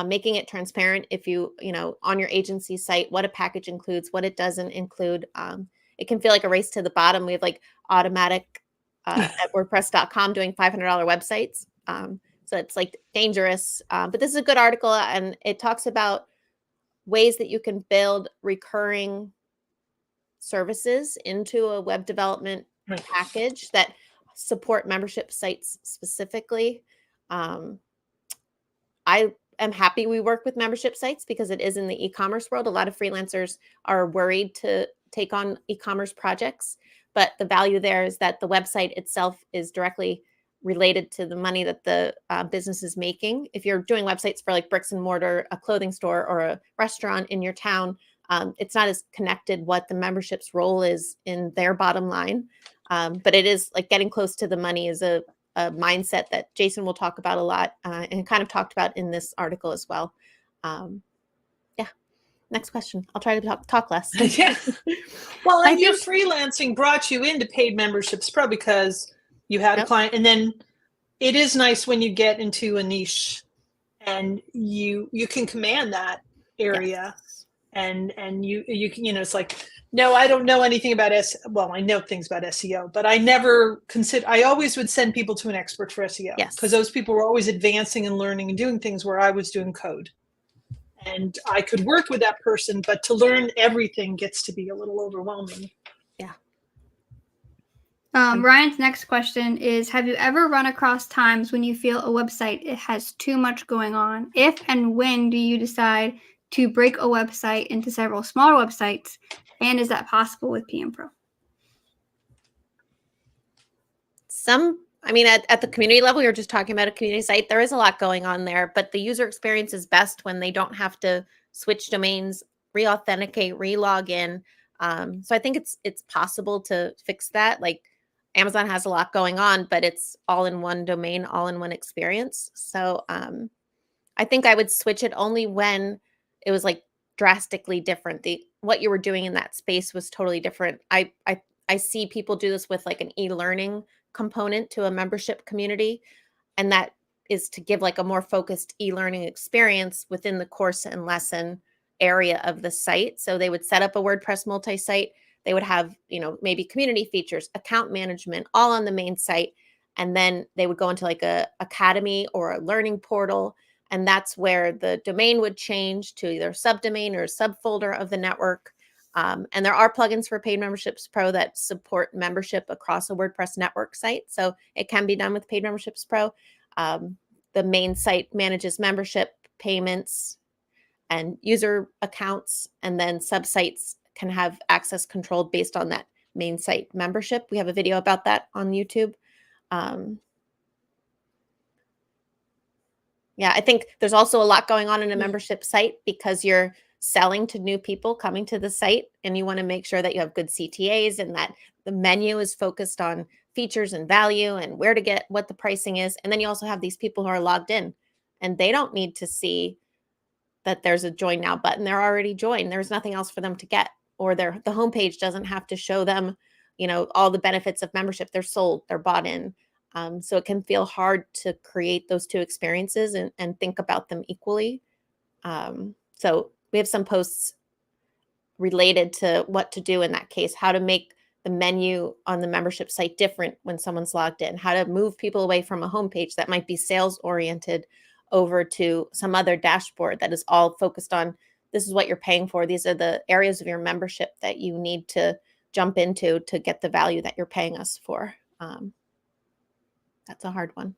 making it transparent, if you know, on your agency site, what a package includes, what it doesn't include. It can feel like a race to the bottom. We have like Automatic at WordPress.com doing $500 websites. So it's like dangerous. But this is a good article, and it talks about ways that you can build recurring services into a web development package that support membership sites specifically. I am happy we work with membership sites because it is in the e-commerce world. A lot of freelancers are worried to take on e-commerce projects, but the value there is that the website itself is directly related to the money that the business is making. If you're doing websites for like bricks and mortar, a clothing store or a restaurant in your town, it's not as connected what the membership's role is in their bottom line. But it is like getting close to the money is a mindset that Jason will talk about a lot and kind of talked about in this article as well. Yeah. Next question. I'll try to talk less. Yeah. Well, and your freelancing brought you into Paid Memberships Pro because you had a client, and then it is nice when you get into a niche and you can command that area. Yes. And you can, you know, it's like, no, I don't know anything about well, I know things about SEO, but I never I always would send people to an expert for SEO. Yes. Because those people were always advancing and learning and doing things where I was doing code. And I could work with that person, but to learn everything gets to be a little overwhelming. Yeah. Ryan's next question is, have you ever run across times when you feel a website it has too much going on? If and when do you decide to break a website into several smaller websites? And is that possible with PM Pro? I mean, at the community level, you're just talking about a community site. There is a lot going on there, but the user experience is best when they don't have to switch domains, re-authenticate, re-log in. So I think it's possible to fix that. Like Amazon has a lot going on, but it's all in one domain, all in one experience. So I think I would switch it only when it was like drastically different. What you were doing in that space was totally different. I see people do this with like an e-learning component to a membership community, and that is to give like a more focused e-learning experience within the course and lesson area of the site. So they would set up a WordPress multi-site. They would have, you know, maybe community features, account management, all on the main site. And then they would go into like a academy or a learning portal. And that's where the domain would change to either subdomain or subfolder of the network. And there are plugins for Paid Memberships Pro that support membership across a WordPress network site. So it can be done with Paid Memberships Pro. The main site manages membership, payments, and user accounts. And then subsites can have access controlled based on that main site membership. We have a video about that on YouTube. Yeah, I think there's also a lot going on in a membership site because you're selling to new people coming to the site, and you want to make sure that you have good CTAs and that the menu is focused on features and value and where to get what the pricing is. And then you also have these people who are logged in, and they don't need to see that there's a join now button. They're already joined. There's nothing else for them to get, or the homepage doesn't have to show them, you know, all the benefits of membership. They're sold, they're bought in. So it can feel hard to create those two experiences and think about them equally. So we have some posts related to what to do in that case, how to make the menu on the membership site different when someone's logged in, how to move people away from a homepage that might be sales oriented over to some other dashboard that is all focused on, this is what you're paying for. These are the areas of your membership that you need to jump into to get the value that you're paying us for. That's a hard one.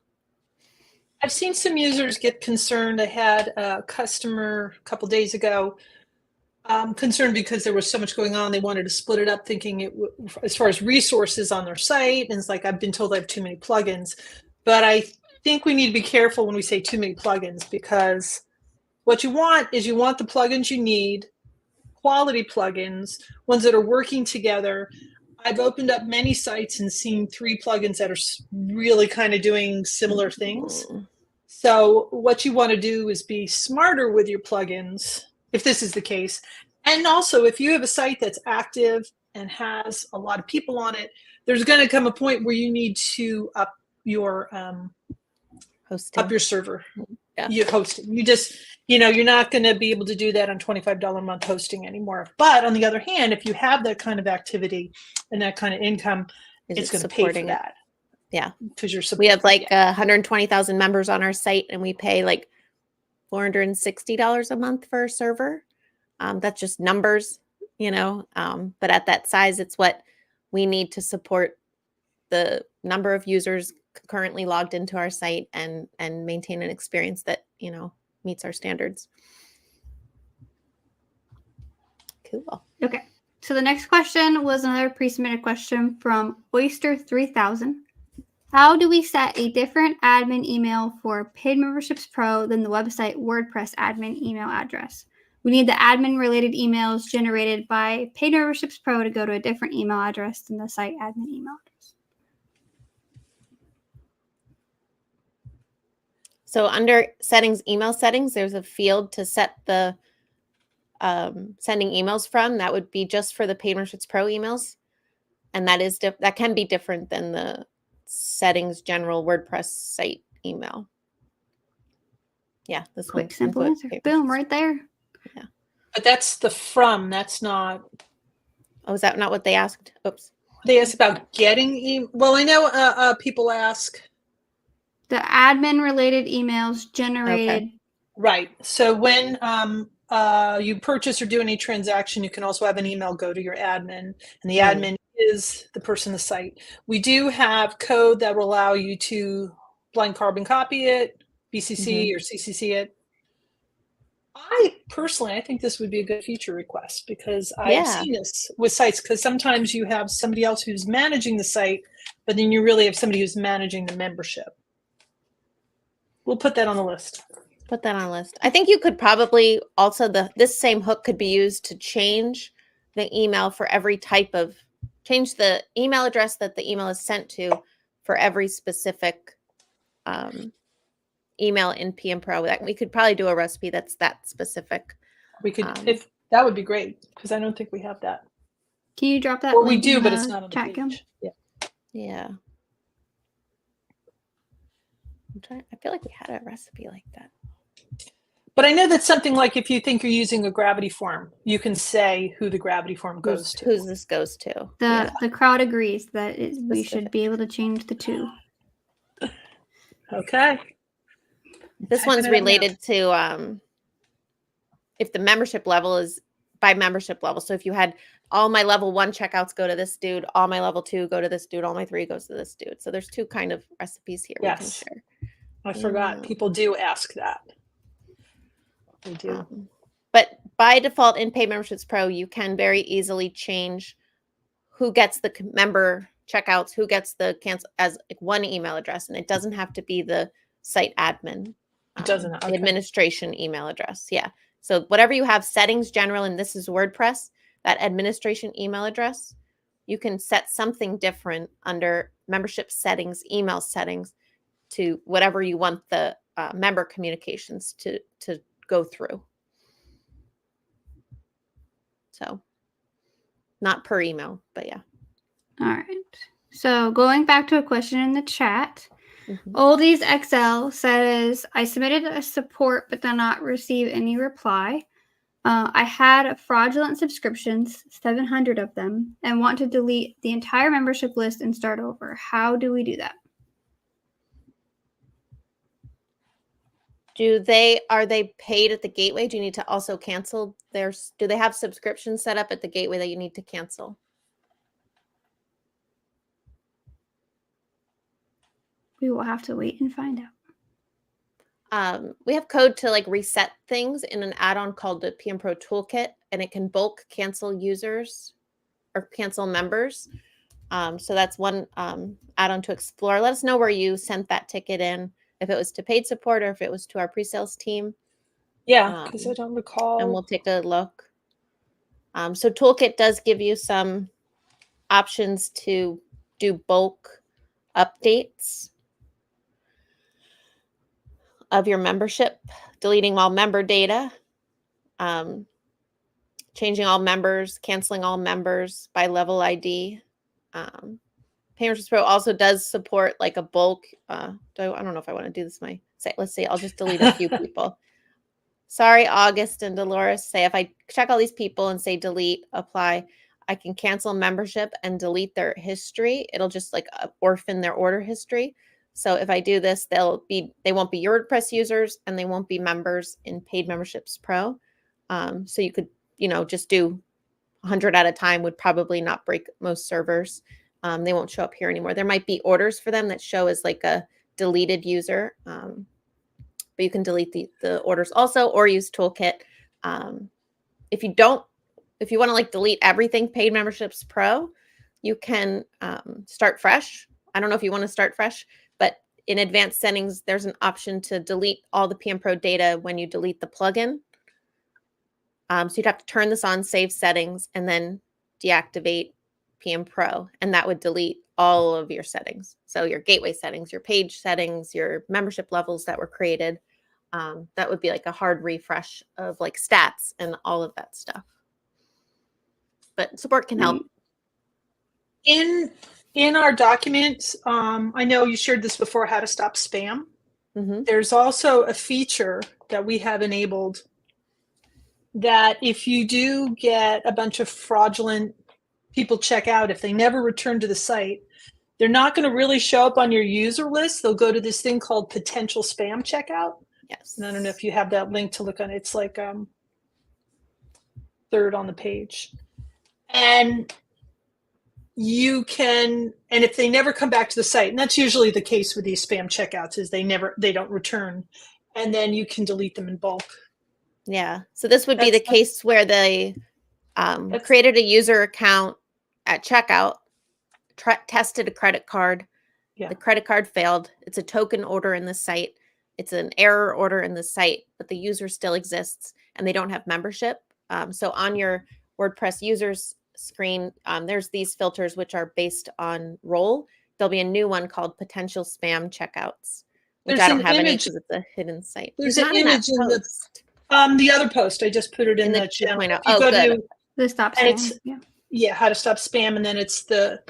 I've seen some users get concerned. I had a customer a couple days ago concerned because there was so much going on. They wanted to split it up, thinking as far as resources on their site. And it's like, I've been told I have too many plugins. But I think we need to be careful when we say too many plugins, because what you want is you want the plugins you need, quality plugins, ones that are working together. I've opened up many sites and seen 3 plugins that are really kind of doing similar things. So what you want to do is be smarter with your plugins, if this is the case. And also, if you have a site that's active and has a lot of people on it, there's going to come a point where you need to up your server. Yeah. You hosting. You just, you're not going to be able to do that on $25 a month hosting anymore. But on the other hand, if you have that kind of activity and that kind of income, it's going to pay for that. Yeah. Because you're we have like 120,000 members on our site, and we pay like $460 a month for a server. That's just numbers, but at that size, it's what we need to support the number of users currently logged into our site and maintain an experience that, meets our standards. Cool. Okay. So the next question was another pre-submitted question from Oyster 3000. How do we set a different admin email for Paid Memberships Pro than the website WordPress admin email address? We need the admin related emails generated by Paid Memberships Pro to go to a different email address than the site admin email address. So under settings, email settings, there's a field to set the sending emails from. That would be just for the Paid Memberships Pro emails. And that can be different than the settings general WordPress site email. Yeah, this quick, one. simple answer. Boom, right there. Yeah. But that's the from. That's not. Oh, is that not what they asked? Oops. They asked about getting well, I know people ask. The admin related emails generated. Okay. Right. So when you purchase or do any transaction, you can also have an email go to your admin, and the admin is the person on the site. We do have code that will allow you to blind carbon copy it, BCC or CCC it. I think this would be a good feature request, because I've seen this with sites, because sometimes you have somebody else who's managing the site, but then you really have somebody who's managing the membership. We'll put that on the list. Put that on the list. I think you could probably also, this same hook could be used to change the email for every change the email address that the email is sent to for every specific email in PM Pro. We could probably do a recipe that's that specific. We could, if that would be great, because I don't think we have that. Can you drop that? Or we do, but it's not on the page. Yeah. I feel like we had a recipe like that. But I know that's something like, if you think you're using a gravity form, you can say who the gravity form goes to. Who this goes to. The crowd agrees that we should be able to change the two. Okay. This one's related to if the membership level is by membership level. So if you had all my level 1 checkouts go to this dude, all my level 2 go to this dude, all my 3 goes to this dude. So there's 2 kind of recipes here we can share. I forgot. People do ask that. They do. But by default in Paid Memberships Pro, you can very easily change who gets the member checkouts, who gets the cancel as like one email address, and it doesn't have to be the site admin. It doesn't. Okay. Administration email address. Yeah. So whatever you have, settings general, and this is WordPress, that administration email address, you can set something different under membership settings, email settings, to whatever you want the member communications to go through. So not per email, but yeah. All right. So going back to a question in the chat, Oldies XL says, I submitted a support but did not receive any reply. I had fraudulent subscriptions, 700 of them, and want to delete the entire membership list and start over. How do we do that? Are they paid at the gateway? Do you need to also cancel do they have subscriptions set up at the gateway that you need to cancel? We will have to wait and find out. We have code to like reset things in an add-on called the PM Pro Toolkit, and it can bulk cancel users or cancel members. So that's one add-on to explore. Let us know where you sent that ticket in, if it was to paid support or if it was to our pre-sales team. Yeah, because I don't recall. And we'll take a look. So Toolkit does give you some options to do bulk updates of your membership, deleting all member data. changing all members, canceling all members by level ID. Payments Pro also does support like a bulk. I don't know if I want to do this. Let's see. I'll just delete a few people. Sorry, August and Dolores. Say if I check all these people and say delete, apply, I can cancel membership and delete their history. It'll just like orphan their order history. So if I do this, they won't be your WordPress users and they won't be members in Paid Memberships Pro. So you could, just do 100 at a time would probably not break most servers. They won't show up here anymore. There might be orders for them that show as like a deleted user. But you can delete the orders also, or use Toolkit. If you want to like delete everything Paid Memberships Pro, you can start fresh. I don't know if you want to start fresh, but in advanced settings, there's an option to delete all the PM Pro data when you delete the plugin. So you'd have to turn this on, save settings, and then deactivate PM Pro, and that would delete all of your settings. So your gateway settings, your page settings, your membership levels that were created. That would be like a hard refresh of like stats and all of that stuff. But support can help. In our documents, I know you shared this before, how to stop spam. Mm-hmm. There's also a feature that we have enabled that if you do get a bunch of fraudulent people check out, if they never return to the site, they're not going to really show up on your user list. They'll go to this thing called potential spam checkout. Yes. And I don't know if you have that link to look on. It's like third on the page. And you can, and if they never come back to the site, and that's usually the case with these spam checkouts, is they don't return, and then you can delete them in bulk. Yeah. So this would be the case where they created a user account at checkout, tested a credit card. Yeah. The credit card failed. It's a token order in the site. It's an error order in the site, but the user still exists and they don't have membership. So on your WordPress users screen, there's these filters which are based on role. There'll be a new one called potential spam checkouts, which I don't have any because it's a hidden site. There's an image in the other post. I just put it in the channel. Oh, good. The stop spam. Yeah, how to stop spam, and then it's the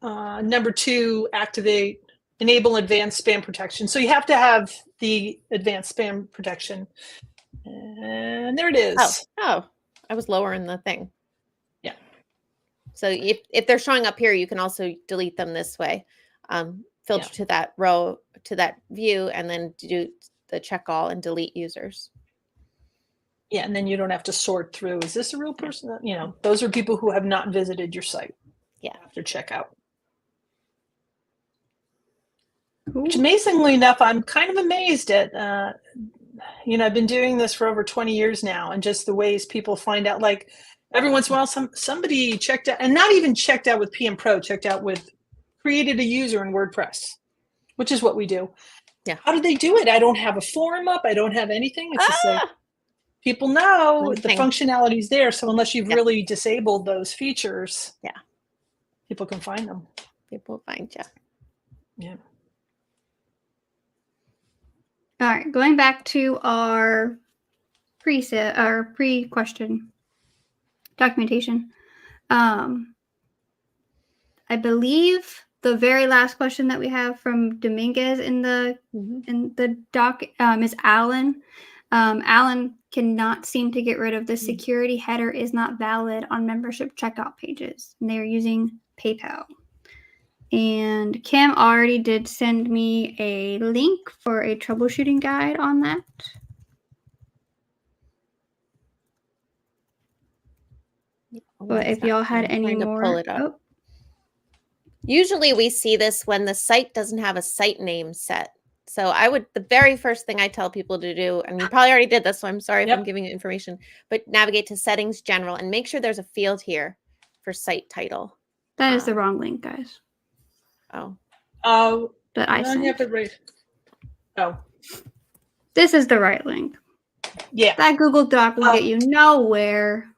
number 2, enable advanced spam protection. So you have to have the advanced spam protection. And there it is. Oh, I was lower in the thing. Yeah. So if they're showing up here, you can also delete them this way. Filter to that row, to that view, and then do the check all and delete users. Yeah, and then you don't have to sort through, is this a real person? Those are people who have not visited your site. Yeah. After checkout. Cool. Which, amazingly enough, I'm kind of amazed at, I've been doing this for over 20 years now, and just the ways people find out, like every once in a while, somebody checked out, and not even checked out with PM Pro, created a user in WordPress, which is what we do. Yeah. How did they do it? I don't have a forum up. I don't have anything. It's just like, people know the functionality is there. So unless you've really disabled those features, people can find them. People find you. Yeah. All right, going back to our pre-question documentation. I believe the very last question that we have from Dominguez in the doc is Alan. Alan cannot seem to get rid of the security header is not valid on membership checkout pages, and they are using PayPal. And Kim already did send me a link for a troubleshooting guide on that. But if y'all had any more, pull it up. Usually we see this when the site doesn't have a site name set. So the very first thing I tell people to do, and you probably already did this, so I'm sorry if I'm giving you information, but navigate to settings general and make sure there's a field here for site title. That is the wrong link, guys. Oh. That I sent. Have it right. Oh. This is the right link. Yeah. That Google Doc will get you nowhere.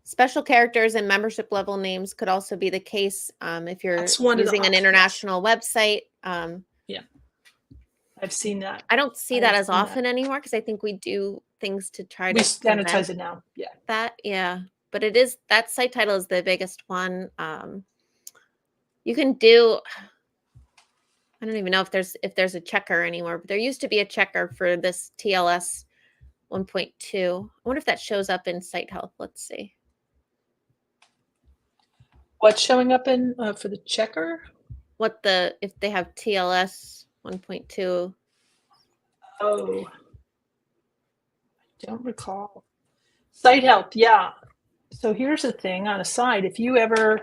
Special characters and membership level names could also be the case if you're using an international website. I I've seen that. I don't see I've that as seen that. often anymore because I think we do things to try We to sanitize prevent it now. Yeah. that. Yeah, but it is that site title is the biggest one. You can do. I don't even know if there's a checker anymore, but there used to be a checker for this TLS 1.2. I wonder if that shows up in site health. Let's see. What's showing up in for the checker? If they have TLS 1.2. Oh, I don't recall. Site health, yeah. So here's the thing on a side, if you ever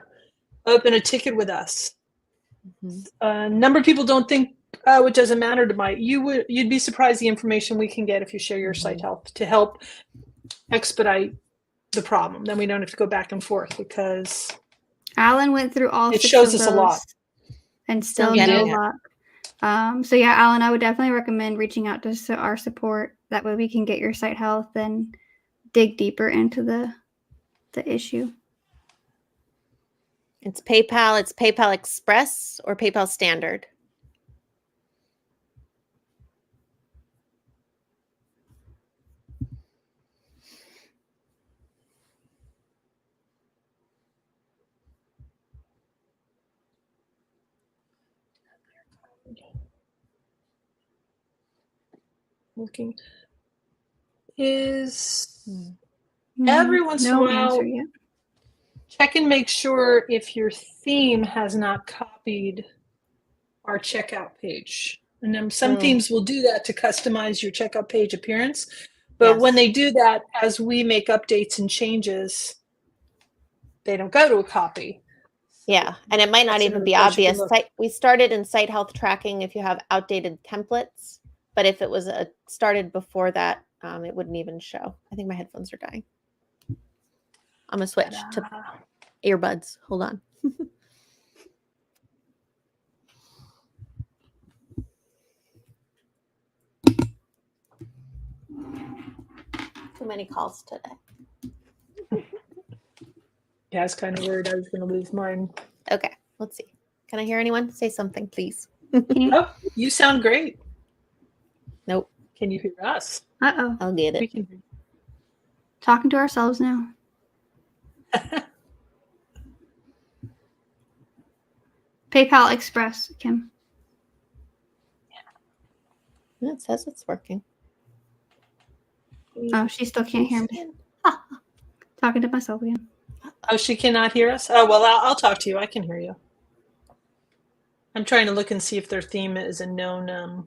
open a ticket with us, a number of people don't think, oh, it doesn't matter to you'd be surprised the information we can get if you share your site health to help expedite the problem. Then we don't have to go back and forth because Alan went through all it 6 shows of us a lot. those and Still still getting no it. luck. So yeah, Alan, I would definitely recommend reaching out to our support. That way we can get your site health and dig deeper into the issue. It's PayPal Express or PayPal Standard. Looking is every once in a No while answer yet. check and make sure if your theme has not copied our checkout page. And then some themes will do that to customize your checkout page appearance. But when they do that, as we make updates and changes, they don't go to a copy. Yeah, and it might not That's even another be place you can obvious. look. We started in site health tracking if you have outdated templates, but if it was started before that, it wouldn't even show. I think my headphones are dying. I'm gonna switch to earbuds. Hold on. Too many calls today. Yeah, I was kind of worried I was going to lose mine. Okay, let's see. Can I hear anyone? Say something, please. Oh, you sound great. Nope. Can you hear us? Uh-oh. I'll get We it. can hear you. Talking to ourselves now. PayPal Express, Kim. Yeah, it says it's working. Oh, she still can't hear me. Talking to myself again. Oh, she cannot hear us? Oh, well, I'll talk to you. I can hear you. I'm trying to look and see if their theme is a known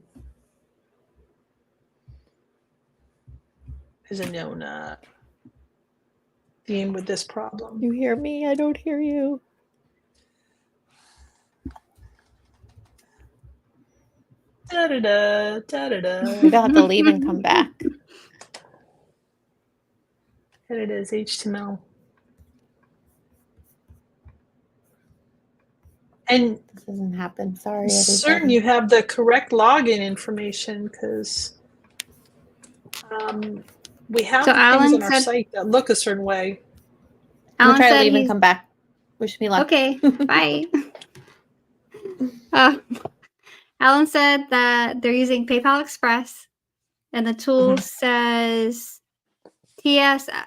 theme with this problem. You hear me? I don't hear you. Da-da-da, da-da-da. Maybe I'll have to leave and come back. And it is HTML. And This doesn't happen. Sorry, I'm everybody. certain you have the correct login information because we have So things Alan on our said- site that look a certain way. I'm Alan gonna try to said leave and he's come back. Wish me luck. okay. Bye. Alan said that they're using PayPal Express, and the tool says TLS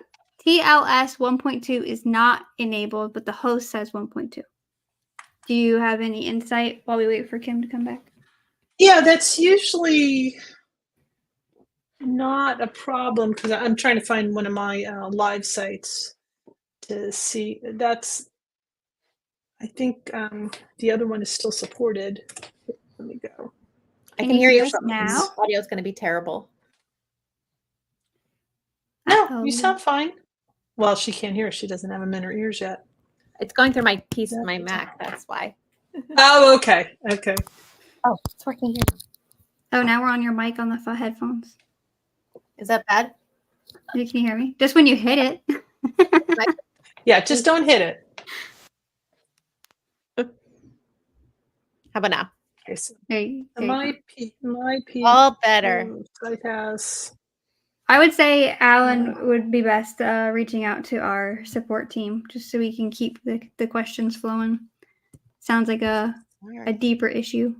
1.2 is not enabled, but the host says 1.2. Do you have any insight while we wait for Kim to come back? Yeah, that's usually not a problem because I'm trying to find one of my live sites to see. I think the other one is still supported. Let me go. I Can can you hear hear you us from now? Audio is going to be terrible. No, Uh-oh. you sound fine. Well, she can't hear. She doesn't have them in her ears yet. It's going through my Mac. That's why. Oh, okay. Okay. Oh, it's working here. Oh, now we're on your mic on the headphones. Is that bad? Can you hear me? Just when you hit it. Yeah, just don't hit it. How about now? Okay, so There you my go. All better. site has. I would say Alan would be best reaching out to our support team just so we can keep the questions flowing. Sounds like a deeper issue.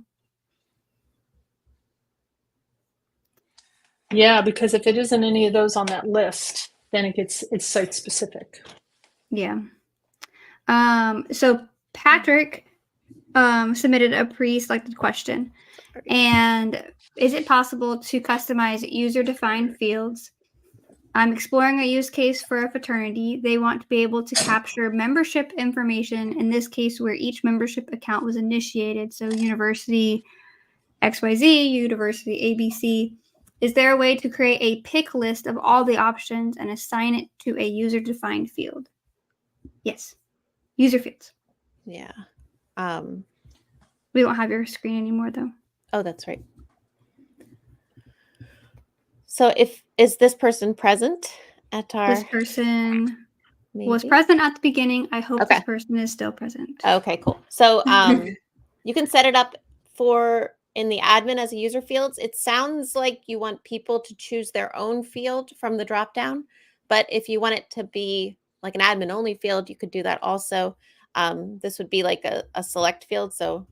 Yeah, because if it isn't any of those on that list, then it's site specific. Yeah. So Patrick submitted a pre-selected question. And is it possible to customize user-defined fields? I'm exploring a use case for a fraternity. They want to be able to capture membership information, in this case where each membership account was initiated. So University XYZ, University ABC. Is there a way to create a pick list of all the options and assign it to a user-defined field? Yes. User fields. Yeah. We don't have your screen anymore, though. Oh, that's right. So is this person present at our... This person was maybe? present at the beginning. I hope Okay. this person is still present. Okay, cool. So you can set it up in the admin as a user fields. It sounds like you want people to choose their own field from the dropdown, but if you want it to be like an admin only field, you could do that also. This would be like a select field. So,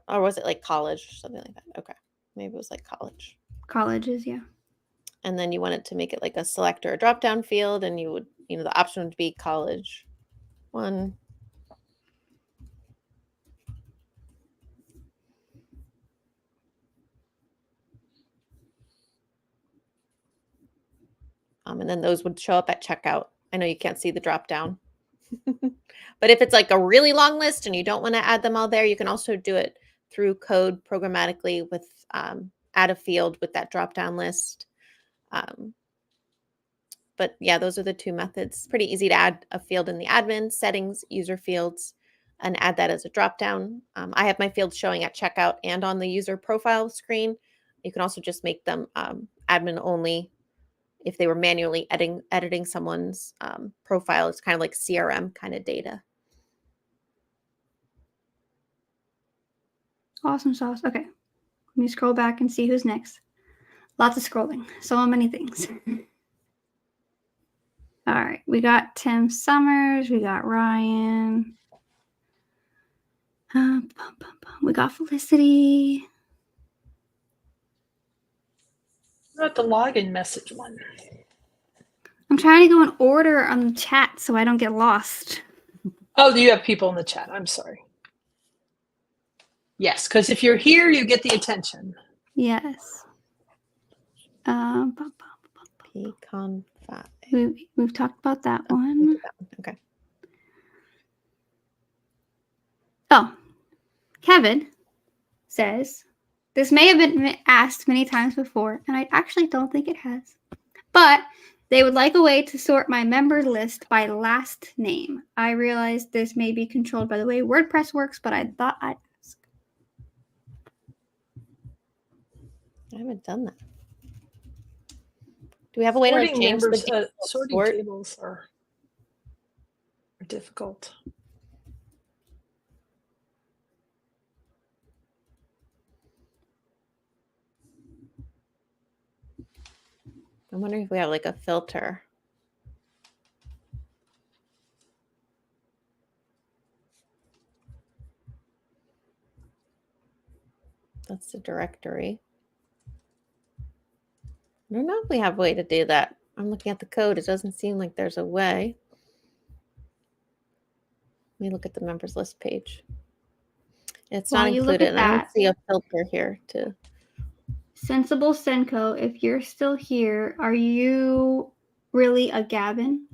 or was it like college or something like that? Okay, maybe it was like college. Colleges, yeah. And then you want it to make it like a select or a drop down field, and you would, the option would be college 1. And then those would show up at checkout. I know you can't see the drop down. But if it's like a really long list and you don't want to add them all there, you can also do it through code programmatically with add a field with that drop down list. But yeah, those are the 2 methods. Pretty easy to add a field in the admin, settings, user fields, and add that as a drop down. I have my fields showing at checkout and on the user profile screen. You can also just make them admin only. If they were manually editing someone's profile, it's kind of like CRM kind of data. Awesome sauce. Okay. Let me scroll back and see who's next. Lots of scrolling. So many things. All right. We got Tim Summers. We got Ryan. We got Felicity. What about the login message one? I'm trying to go in order on the chat so I don't get lost. Oh, you have people in the chat. I'm sorry. Yes, because if you're here, you get the attention. Yes. Pcon 5. We've talked about that one. Okay. Oh, Kevin says, this may have been asked many times before, and I actually don't think it has. But they would like a way to sort my member list by last name. I realize this may be controlled by the way WordPress works, but I thought I'd ask. I haven't done that. Do we have a way to like change the sorting tables are difficult. I'm wondering if we have like a filter. That's the directory. I don't know if we have a way to do that. I'm looking at the code. It doesn't seem like there's a way. Let me look at the members list page. It's not included. And I don't see a filter here to. Sensible Senko, if you're still here, are you really a Gavin?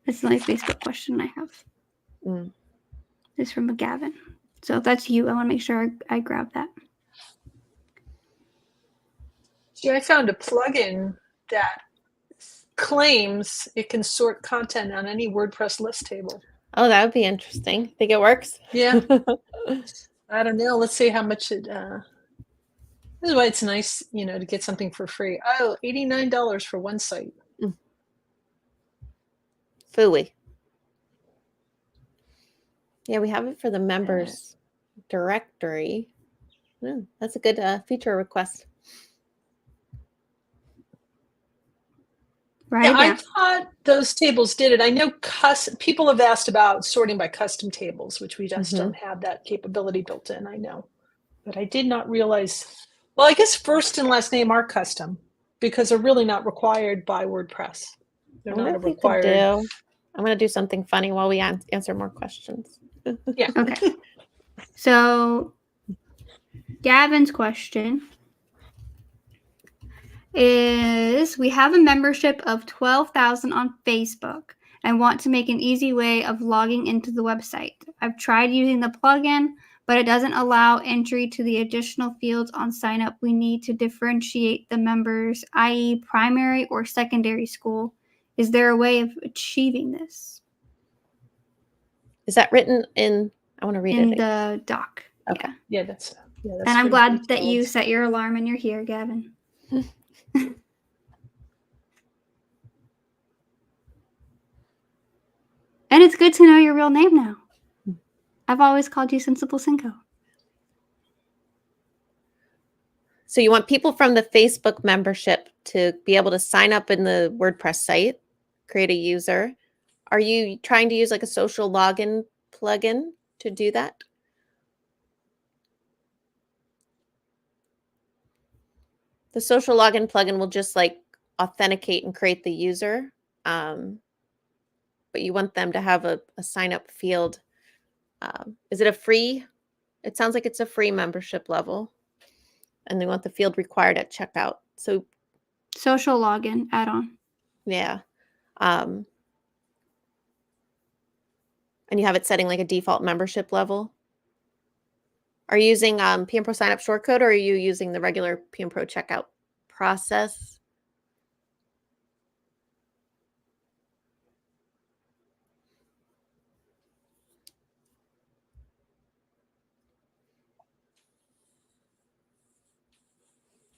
That's a nice Facebook question I have. It's from a Gavin. So if that's you, I want to make sure I grab that. See, I found a plugin that claims it can sort content on any WordPress list table. Oh, that would be interesting. Think it works? Yeah. I don't know. Let's see how much it. This is why it's nice, to get something for free. Oh, $89 for one site. Phooey. Yeah, we have it for the members directory. That's a good feature request. Right. Yeah, I thought those tables did it. I know people have asked about sorting by custom tables, which we just don't have that capability built in. I know. But I did not realize, well, I guess first and last name are custom because they're really not required by WordPress. They're I wonder not a if we could required. do. I'm going to do something funny while we answer more questions. Yeah. Okay. So Gavin's question is, we have a membership of 12,000 on Facebook and want to make an easy way of logging into the website. I've tried using the plugin, but it doesn't allow entry to the additional fields on sign up. We need to differentiate the members, i.e. primary or secondary school. Is there a way of achieving this? Is that written in? I want to read in it. the doc. Okay. Yeah, that's And I'm pretty glad that you detailed. set your alarm and you're here, Gavin. And it's good to know your real name now. I've always called you Sensible Cinco. So you want people from the Facebook membership to be able to sign up in the WordPress site, create a user. Are you trying to use like a social login plugin to do that? The social login plugin will just like authenticate and create the user. But you want them to have a sign up field. Is it a free? It sounds like it's a free membership level. And they want the field required at checkout. So Social login add-on. yeah. And you have it setting like a default membership level. Are you using PM Pro sign up shortcode, or are you using the regular PM Pro checkout process?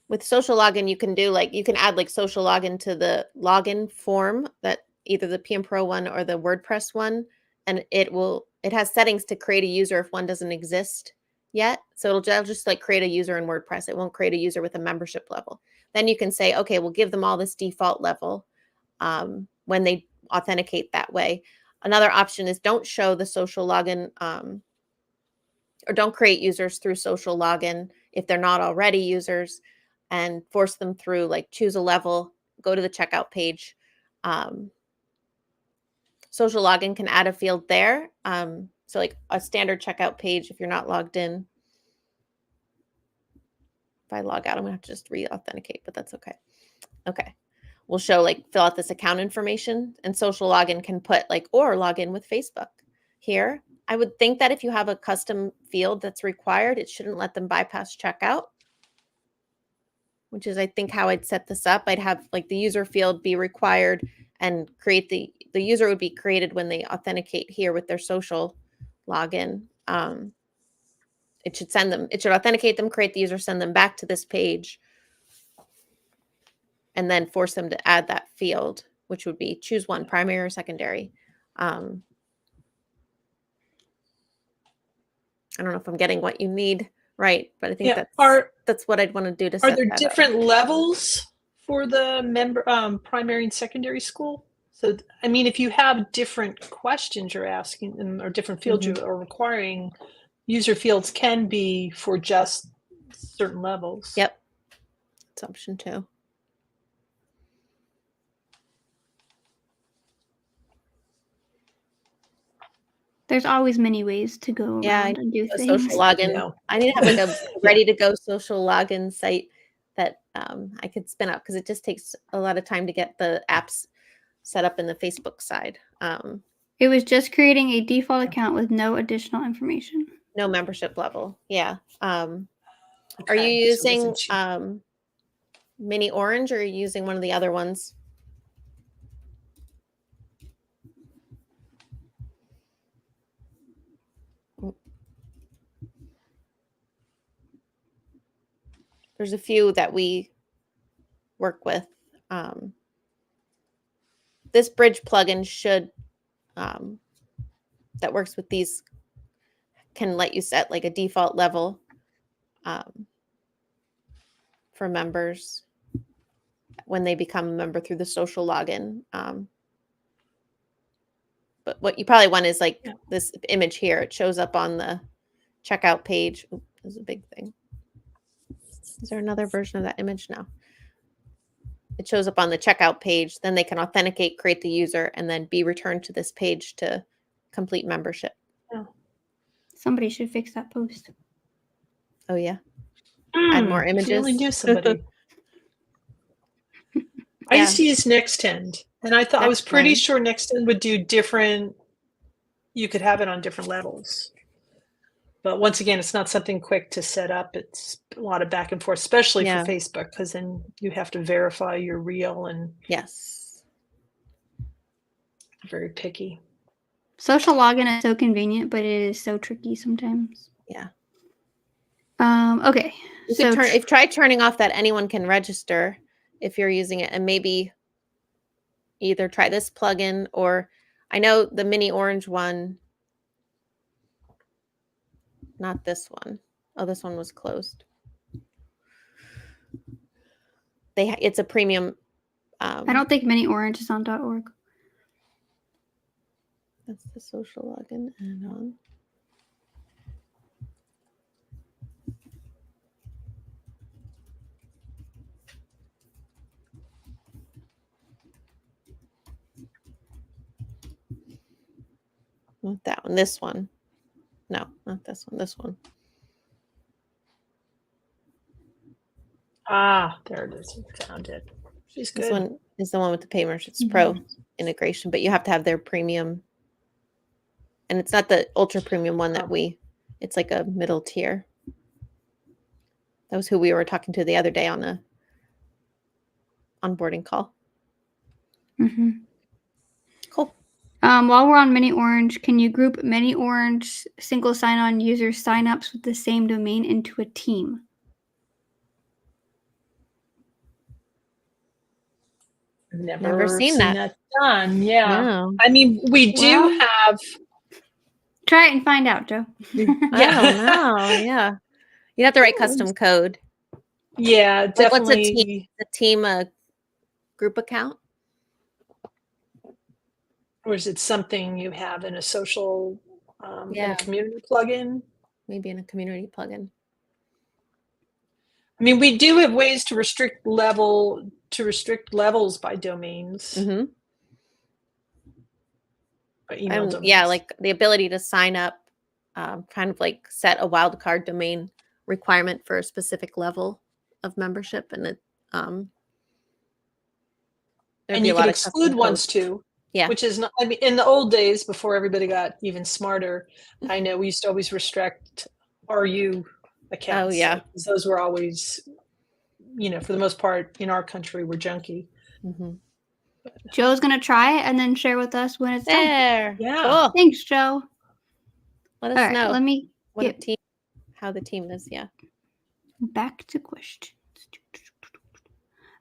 With social login, you can do like, you can add like social login to the login form, that either the PM Pro one or the WordPress one, and it has settings to create a user if one doesn't exist yet. So it'll just like create a user in WordPress. It won't create a user with a membership level. Then you can say, okay, we'll give them all this default level when they authenticate that way. Another option is don't show the social login or don't create users through social login if they're not already users, and force them through, like choose a level, go to the checkout page. Social login can add a field there. So like a standard checkout page, if you're not logged in. If I log out, I'm gonna have to just re-authenticate, but that's okay. Okay. We'll show like fill out this account information, and social login can put like, or log in with Facebook here. I would think that if you have a custom field that's required, it shouldn't let them bypass checkout, which is, I think, how I'd set this up. I'd have like the user field be required and create the user would be created when they authenticate here with their social login. It should authenticate them, create the user, send them back to this page, and then force them to add that field, which would be choose one, primary or secondary. I don't know if I'm getting what you need right, but I think that's what I'd want to do to set Are there that different up. levels for the primary and secondary school? So, I mean, if you have different questions you're asking them, or different fields you are requiring, user fields can be for just certain levels. Yep. It's option 2. There's always many ways to go around and do a things. social login. No. I need to have like a ready to go social login site that I could spin up, because it just takes a lot of time to get the apps set up in the Facebook side. It was just creating a default account with no additional information. No membership level. Yeah. Are Okay, you so it using wasn't Mini Orange, or are you using one of the other ones? There's a few that we work with. This bridge plugin should, that works with these, can let you set like a default level for members when they become a member through the social login. But what you probably want is like this image here. It shows up on the checkout page. is a big thing. Is there another version of that image? No. It shows up on the checkout page. Then they can authenticate, create the user, and then be returned to this page to complete membership. Somebody should fix that post. Oh, yeah. Add more If images. you only knew somebody. I Yeah. used to use Nextend, and I was pretty Nextend. sure Nextend would do different. You could have it on different levels. But once again, it's not something quick to set up. It's a lot of back and forth, especially Yeah. for Facebook, because then you have to verify you're real and Yes. very picky. Social login is so convenient, but it is so tricky sometimes. Yeah. Okay. You So could try turning off that anyone can register if you're using it, and maybe either try this plugin, or I know the mini orange one. Not this one. Oh, this one was closed. It's a premium. I don't think Mini Orange is on .org. That's the social login add-on. Not that one. This one. No, not this one. This one. Ah, there it is. Found it. She's good. This one is the one with the Payments Pro integration, but you have to have their premium. And it's not the ultra premium one that it's like a middle tier. That was who we were talking to the other day on the onboarding call. Mm-hmm. Cool. While we're on Mini Orange, can you group Mini Orange single sign-on user signups with the same domain into a team? Never seen that done. Yeah. No. I mean, we do have. Try it and find out, Joe. I don't know. Yeah. You have to write custom code. Yeah, Like, definitely. what's a team group account? Or is it something you have in a social, in Yeah. a community plugin? Maybe in a community plugin. I mean, we do have ways to restrict levels by domains. Mm-hmm. By email domains. Yeah, like the ability to sign up, kind of like set a wildcard domain requirement for a specific level of membership, and it and you can exclude ones too. Yeah. Which is not. I mean, in the old days, before everybody got even smarter, I know we used to always restrict RU accounts. Oh yeah, because those were always, for the most part in our country, were junky. Mm-hmm. Joe's gonna try it and then share with us when it's there. done. Yeah. Cool. Thanks, Joe. Let us know. Let me how the team is. Yeah. Back to questions.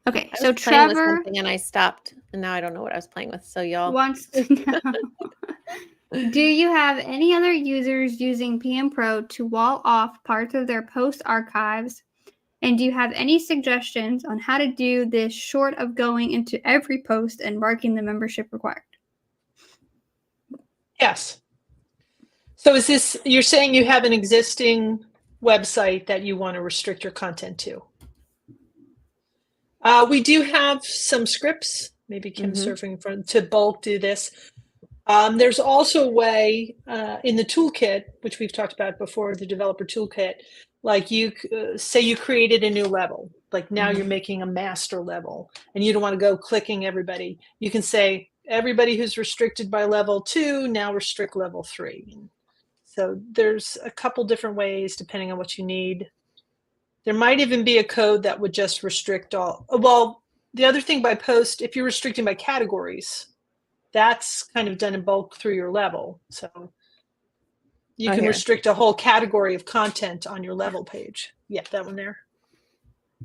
Okay, I so was playing with Trevor something and I stopped, and now I don't know what I was playing with. So y'all wants to know: do you have any other users using PM Pro to wall off parts of their post archives? And do you have any suggestions on how to do this short of going into every post and marking the membership required? Yes. So you're saying you have an existing website that you want to restrict your content to? We do have some scripts, maybe Kim surfing from, to bulk do this. There's also a way in the toolkit, which we've talked about before, the developer toolkit, like you say you created a new level, like now you're making a master level and you don't want to go clicking everybody. You can say everybody who's restricted by level 2 now restrict level 3. So there's a couple different ways depending on what you need. There might even be a code that would just restrict all. Well, the other thing by post, if you're restricting by categories, that's kind of done in bulk through your level. So you can restrict a whole category of content on your level page. Yeah, that one there.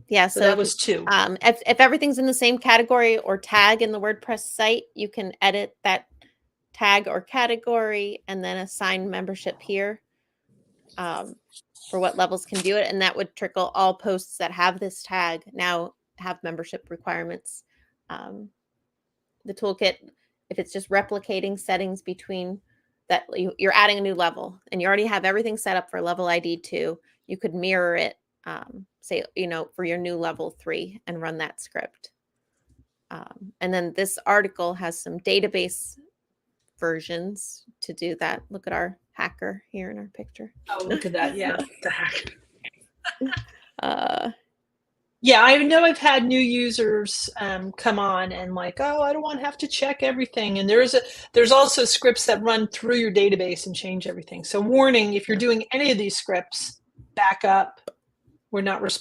Yeah, so that was 2. If everything's in the same category or tag in the WordPress site, you can edit that tag or category and then assign membership here for what levels can do it. And that would trickle all posts that have this tag now have membership requirements. The toolkit, if it's just replicating settings between that you're adding a new level and you already have everything set up for level ID 2, you could mirror it, say, for your new level 3 and run that script. And then this article has some database versions to do that. Look at our hacker here in our picture. Oh, look at that. Yeah. The hack. Uh, Yeah, I know I've had new users come on and like, oh, I don't want to have to check everything. And there's also scripts that run through your database and change everything. So warning, if you're doing any of these scripts, back up. We're not it's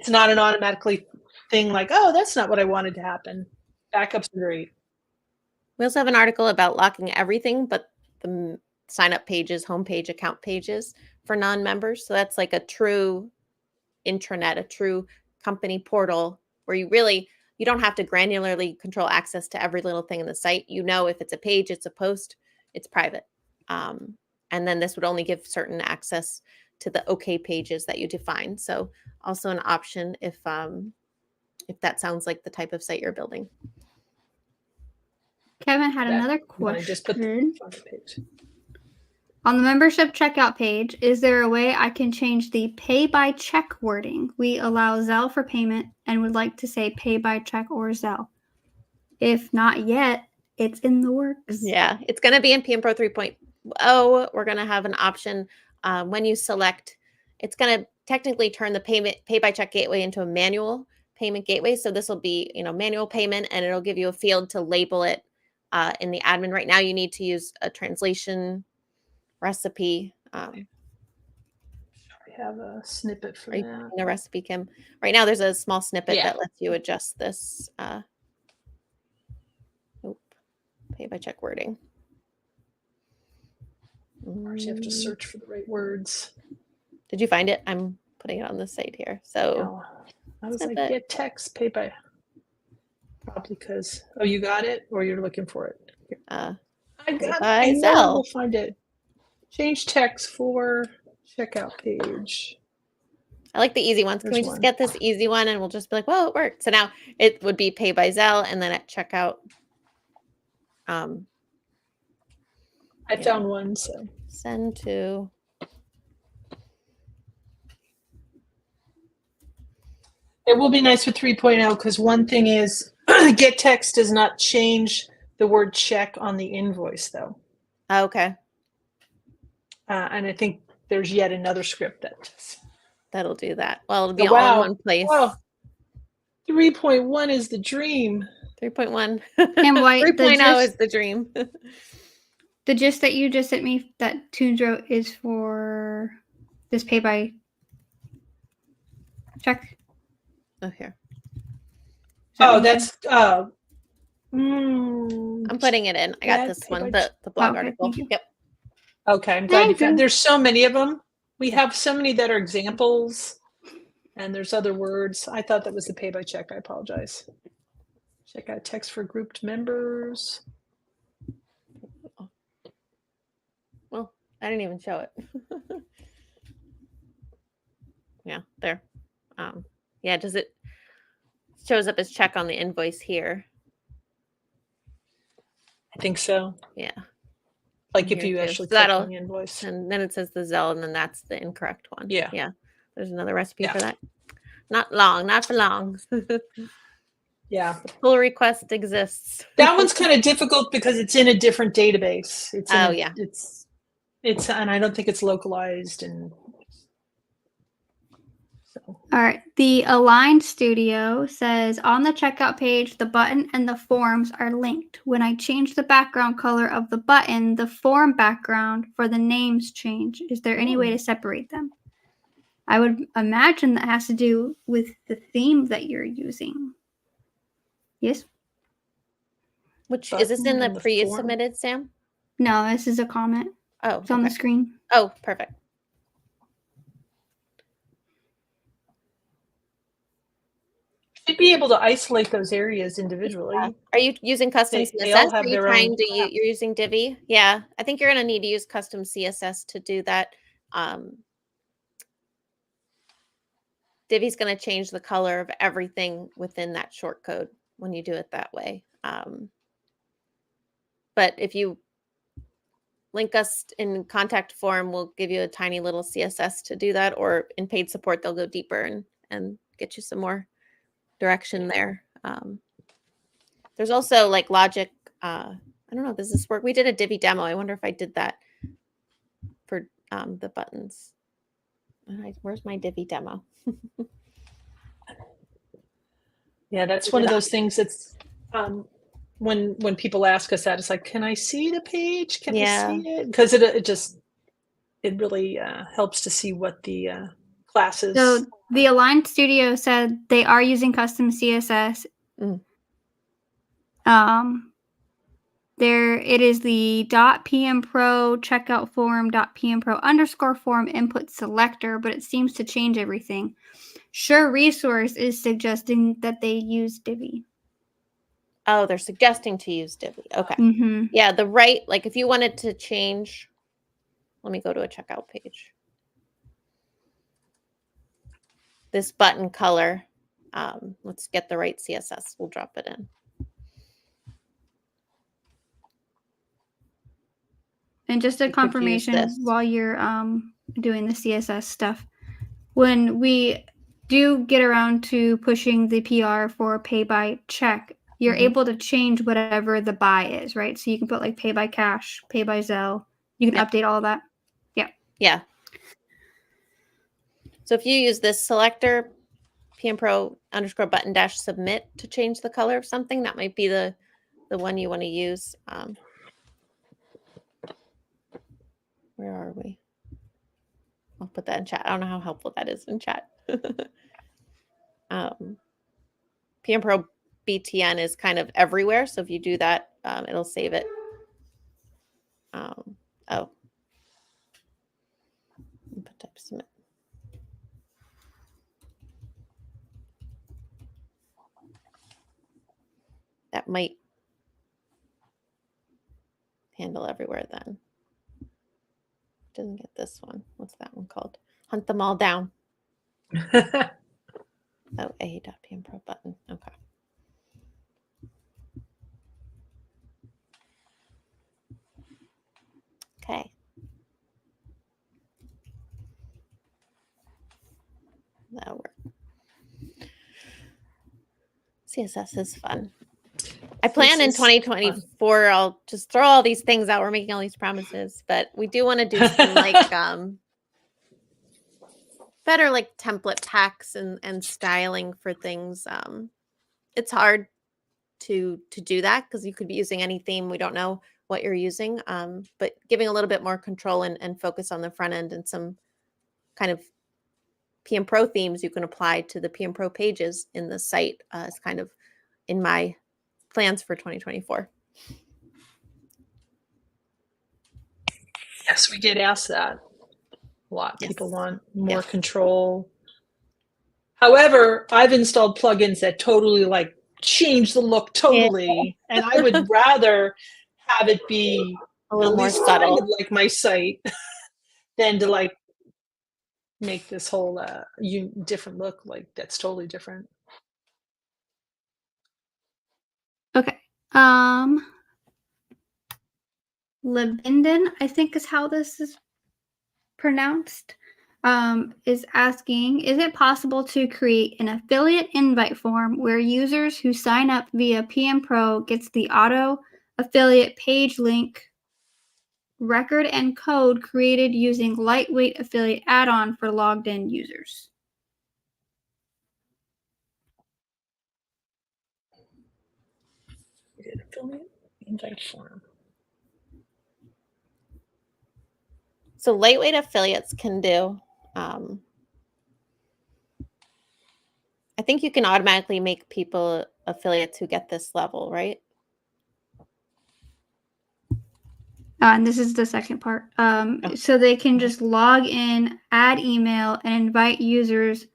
not an automatically thing like, oh, that's not what I wanted to happen. Backups are great. we also have an article about locking everything but the sign up pages, homepage, account pages for non-members. So that's like a true intranet, a true company portal where you don't have to granularly control access to every little thing in the site. If it's a page, it's a post, it's private. And then this would only give certain access to the OK pages that you define. So also an option if that sounds like the type of site you're building. Kevin had another I question. just put the front page. On the membership checkout page, is there a way I can change the pay by check wording? We allow Zelle for payment and would like to say pay by check or Zelle. If not yet, it's in the works. Yeah, it's going to be in PM Pro 3.0. We're going to have an option when you select, it's going to technically turn the pay by check gateway into a manual payment gateway. So this will be, manual payment, and it'll give you a field to label it in the admin. Right now, you need to use a translation recipe. I have a snippet for that. A recipe, Kim. Right now, there's a small snippet Yeah. that lets you adjust this. Pay by check wording. You have to search for the right words. Did you find it? I'm putting it on the site here. So I was like, get text, pay by. Probably because, you got it, or you're looking for it. I know we'll find it. Change text for checkout page. I like the easy ones. Can we just get this easy one and we'll just be like, well, it worked. So now it would be pay by Zelle, and then at checkout. I found one, so. Send to. It will be nice with 3.0 because one thing is get text does not change the word check on the invoice, though. Okay. And I think there's yet another script that'll do that. Well, it'll be all in one place. Wow. 3.1 is the dream. 3.1. Kim White, 3.0 is the dream. The gist that you just sent me that Tunes wrote is for this pay by check. Oh, here. That's. I'm putting it in. I got this one, the blog article. Yep. Okay, I'm glad you found. There's so many of them. We have so many that are examples, and there's other words. I thought that was the pay by check. I apologize. Check out text for grouped members. Well, I didn't even show it. Yeah, there. Does it shows up as check on the invoice here? I think so. Yeah. Like if you actually click on the invoice. And then it says the Zelle, and then that's the incorrect one. Yeah. Yeah. There's another recipe for that. Not for long. Yeah. The pull request exists. That one's kind of difficult because it's in a different database. It's and I don't think it's localized, and so. All right. The Aligned Studio says on the checkout page, the button and the forms are linked. When I change the background color of the button, the form background for the names change. Is there any way to separate them? I would imagine that has to do with the theme that you're using. Yes? Which is this in the pre-submitted, Sam? No, this is a comment. Oh, it's on the screen. Oh, perfect. Should be able to isolate those areas individually. Yeah. Are you using custom CSS? Are you trying to you're using Divi? Yeah, I think you're going to need to use custom CSS to do that. Divi's going to change the color of everything within that short code when you do it that way. but if you link us in contact form, we'll give you a tiny little CSS to do that, or in paid support, they'll go deeper and get you some more direction there. There's also like logic. I don't know, does this work? We did a Divi demo. I wonder if I did that for the buttons. Where's my Divi demo? Yeah, that's one of those things that's when people ask us that, it's like, can I see the page? Can I see it? Because it really helps to see what the classes. So the Align Studio said they are using custom CSS. There it is the .pmpro checkout form .pmpro _form input selector, but it seems to change everything. Sure Resource is suggesting that they use Divi. Oh, they're suggesting to use Divi. Okay. Mm-hmm. Yeah, the right, like if you wanted to change, let me go to a checkout page. This button color, let's get the right CSS. We'll drop it in. And just a confirmation while you're doing the CSS stuff, when we do get around to pushing the PR for pay by check, you're able to change whatever the buy is, right? So you can put like pay by cash, pay by Zelle. You can update all of that. Yeah. Yeah. So if you use this selector, pmpro _button - submit to change the color of something, that might be the one you want to use. Where are we? I'll put that in chat. I don't know how helpful that is in chat. pmpro BTN is kind of everywhere. So if you do that, it'll save it. Input type submit. That might handle everywhere then. Didn't get this one. What's that one called? Hunt them all down. Oh, a.pmpro button. Okay. Okay. That'll work. CSS is fun. I plan in 2024, I'll just throw all these things out. We're making all these promises, but we do want to do some like better like template packs and styling for things. It's hard to do that because you could be using any theme. We don't know what you're using, but giving a little bit more control and focus on the front end and some kind of PM Pro themes you can apply to the PM Pro pages in the site is kind of in my plans for 2024. Yes, we get asked that a lot. Yes. People want more control. However, I've installed plugins that totally like change the look totally, and I would rather have it be a little more subtle, kind of like my site, than to like make this whole different look like that's totally different. Okay. Lebinden, I think is how this is pronounced, is asking, is it possible to create an affiliate invite form where users who sign up via PM Pro gets the auto affiliate page link record and code created using lightweight affiliate add-on for logged in users? Affiliate invite form. So lightweight affiliates can do. I think you can automatically make people affiliates who get this level, right? And this is the second part. So they can just log in, add email, and invite users.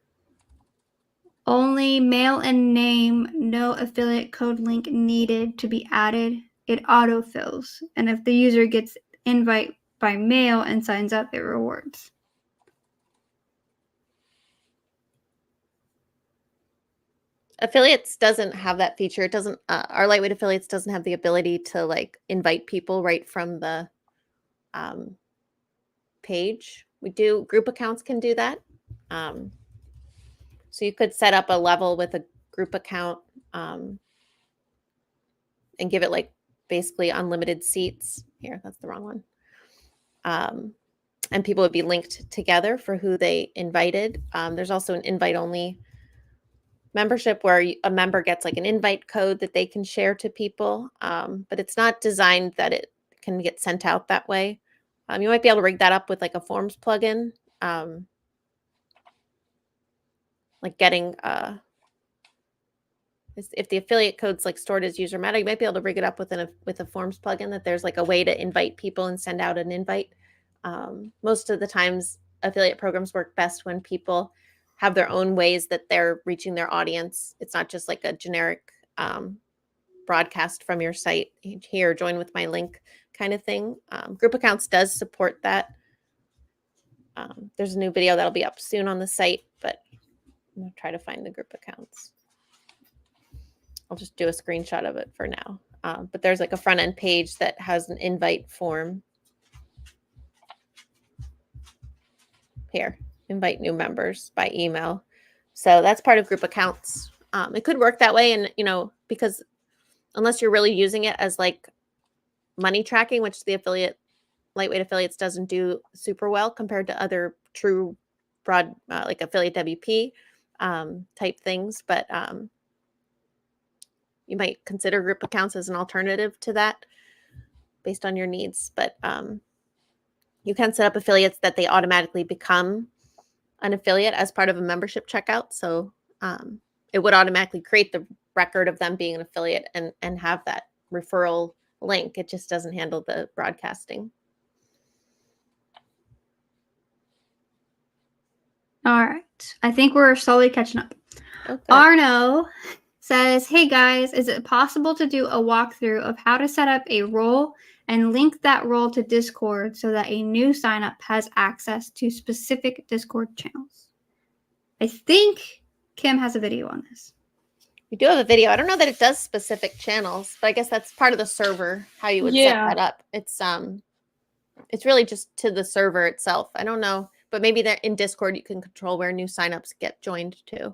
Only mail and name, no affiliate code link needed to be added. It autofills. And if the user gets invite by mail and signs up, it rewards. Affiliates doesn't have that feature. It doesn't, our lightweight affiliates doesn't have the ability to like invite people right from the page. We do, group accounts can do that. So you could set up a level with a group account and give it like basically unlimited seats. Here, that's the wrong one. And people would be linked together for who they invited. There's also an invite only membership where a member gets like an invite code that they can share to people, but it's not designed that it can get sent out that way. You might be able to rig that up with like a forms plugin, like getting if the affiliate code's like stored as user meta, you might be able to rig it up with a forms plugin that there's like a way to invite people and send out an invite. Most of the times affiliate programs work best when people have their own ways that they're reaching their audience. It's not just like a generic broadcast from your site, here, join with my link kind of thing. Group accounts does support that. There's a new video that'll be up soon on the site, but I'm gonna try to find the group accounts. I'll just do a screenshot of it for now. But there's like a front end page that has an invite form. Here, invite new members by email. So that's part of group accounts. It could work that way. And, you know, because unless you're really using it as like money tracking, which the lightweight affiliates doesn't do super well compared to other true broad, like affiliate WP type things. But you might consider group accounts as an alternative to that based on your needs. But you can set up affiliates that they automatically become an affiliate as part of a membership checkout. So it would automatically create the record of them being an affiliate and have that referral link. It just doesn't handle the broadcasting. All right. I think we're slowly catching up. Okay. Arno says, hey guys, is it possible to do a walkthrough of how to set up a role and link that role to Discord so that a new signup has access to specific Discord channels? I think Kim has a video on this. We do have a video. I don't know that it does specific channels, but I guess that's part of the server, how you would set that up. It's really just to the server itself. I don't know, but maybe that in Discord you can control where new signups get joined to.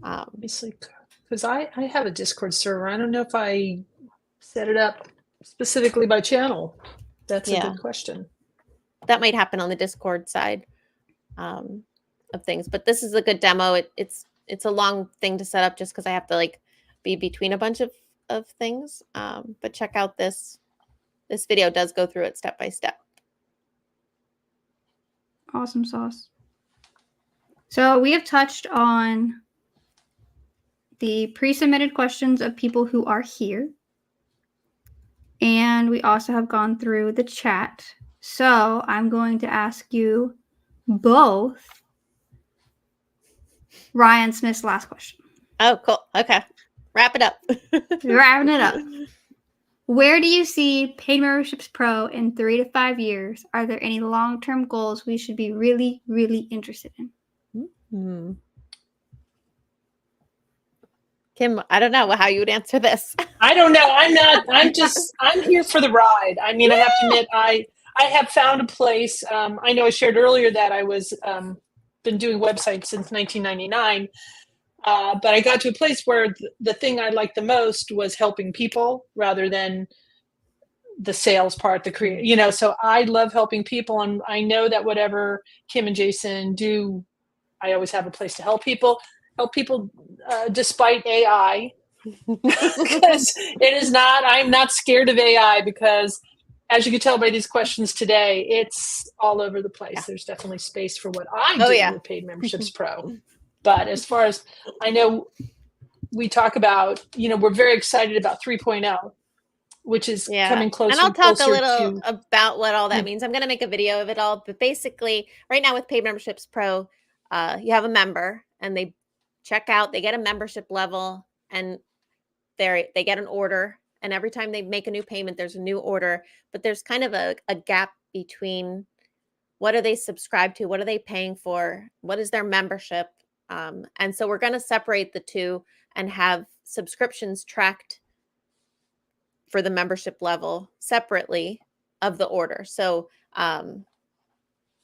Obviously, because I have a Discord server. I don't know if I set it up specifically by channel. That's a good question. That might happen on the Discord side of things, but this is a good demo. It's a long thing to set up just because I have to like be between a bunch of things. But check out this video does go through it step by step. Awesome sauce. So we have touched on the pre-submitted questions of people who are here. And we also have gone through the chat. So I'm going to ask you both Ryan Smith's last question. Oh, cool. Okay. Wrap it up. Wrapping it up. Where do you see Paid Memberships Pro in 3 to 5 years? Are there any long-term goals we should be really, really interested in? Kim, I don't know how you would answer this. I don't know. I'm here for the ride. I mean, I have to admit, I have found a place. I know I shared earlier that I was been doing websites since 1999. But I got to a place where the thing I liked the most was helping people rather than the sales part, so I love helping people. And I know that whatever Kim and Jason do, I always have a place to help people despite AI, because I'm not scared of AI, because as you can tell by these questions today, it's all over the place. Yeah. There's definitely space for what I do with Paid Memberships Pro. But as far as I know, we talk about, we're very excited about 3.0, which is coming closer. And I'll talk a little about what all that means. I'm going to make a video of it all. But basically, right now with Paid Memberships Pro, you have a member and they check out, they get a membership level, and they get an order. And every time they make a new payment, there's a new order. But there's kind of a gap between what are they subscribed to? What are they paying for? What is their membership? And so we're going to separate the two and have subscriptions tracked for the membership level separately of the order. So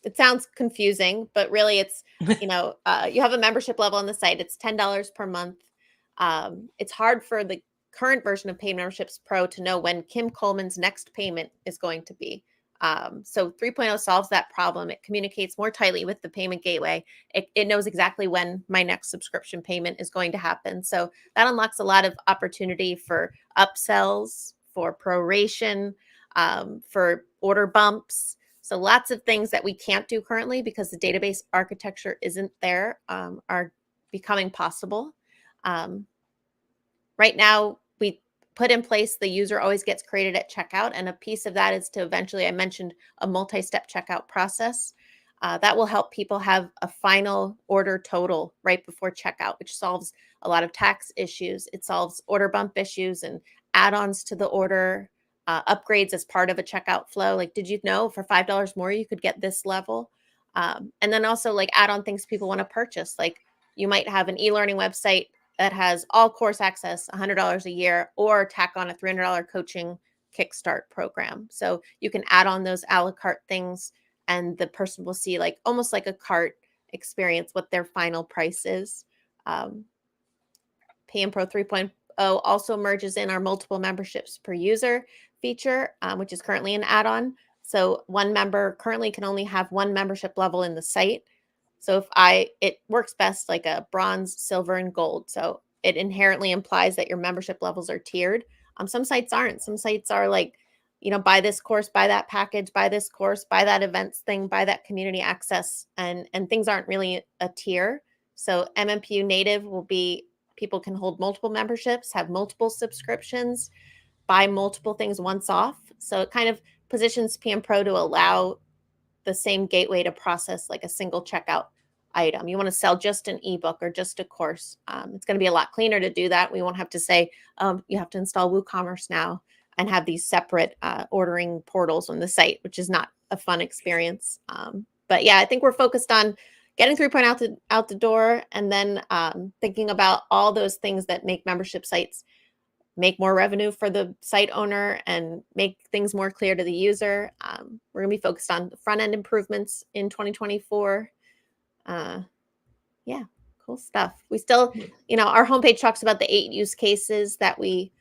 it sounds confusing, but really it's, you have a membership level on the site. It's $10 per month. It's hard for the current version of Paid Memberships Pro to know when Kim Coleman's next payment is going to be. So 3.0 solves that problem. It communicates more tightly with the payment gateway. It knows exactly when my next subscription payment is going to happen. So that unlocks a lot of opportunity for upsells, for proration, for order bumps. So lots of things that we can't do currently because the database architecture isn't there are becoming possible. Right now, we put in place the user always gets created at checkout. And a piece of that is to eventually, I mentioned a multi-step checkout process. That will help people have a final order total right before checkout, which solves a lot of tax issues. It solves order bump issues and add-ons to the order, upgrades as part of a checkout flow. Like, did you know for $5 more, you could get this level? And then also like add-on things people want to purchase. Like you might have an e-learning website that has all course access, $100 a year, or tack on a $300 coaching kickstart program. So you can add on those a la carte things and the person will see like almost like a cart experience what their final price is. PM Pro 3.0 also merges in our multiple memberships per user feature, which is currently an add-on. So one member currently can only have one membership level in the site. So it works best like a bronze, silver, and gold. So it inherently implies that your membership levels are tiered. Some sites aren't. Some sites are like, buy this course, buy that package, buy this course, buy that events thing, buy that community access, and things aren't really a tier. So MMPU native will be people can hold multiple memberships, have multiple subscriptions, buy multiple things once off. So it kind of positions PM Pro to allow the same gateway to process like a single checkout item. You want to sell just an ebook or just a course. It's going to be a lot cleaner to do that. We won't have to say, you have to install WooCommerce now and have these separate ordering portals on the site, which is not a fun experience. But yeah, I think we're focused on getting 3.0 out the door and then thinking about all those things that make membership sites make more revenue for the site owner and make things more clear to the user. We're going to be focused on front end improvements in 2024. Yeah, cool stuff. We still, our homepage talks about the 8 use cases that we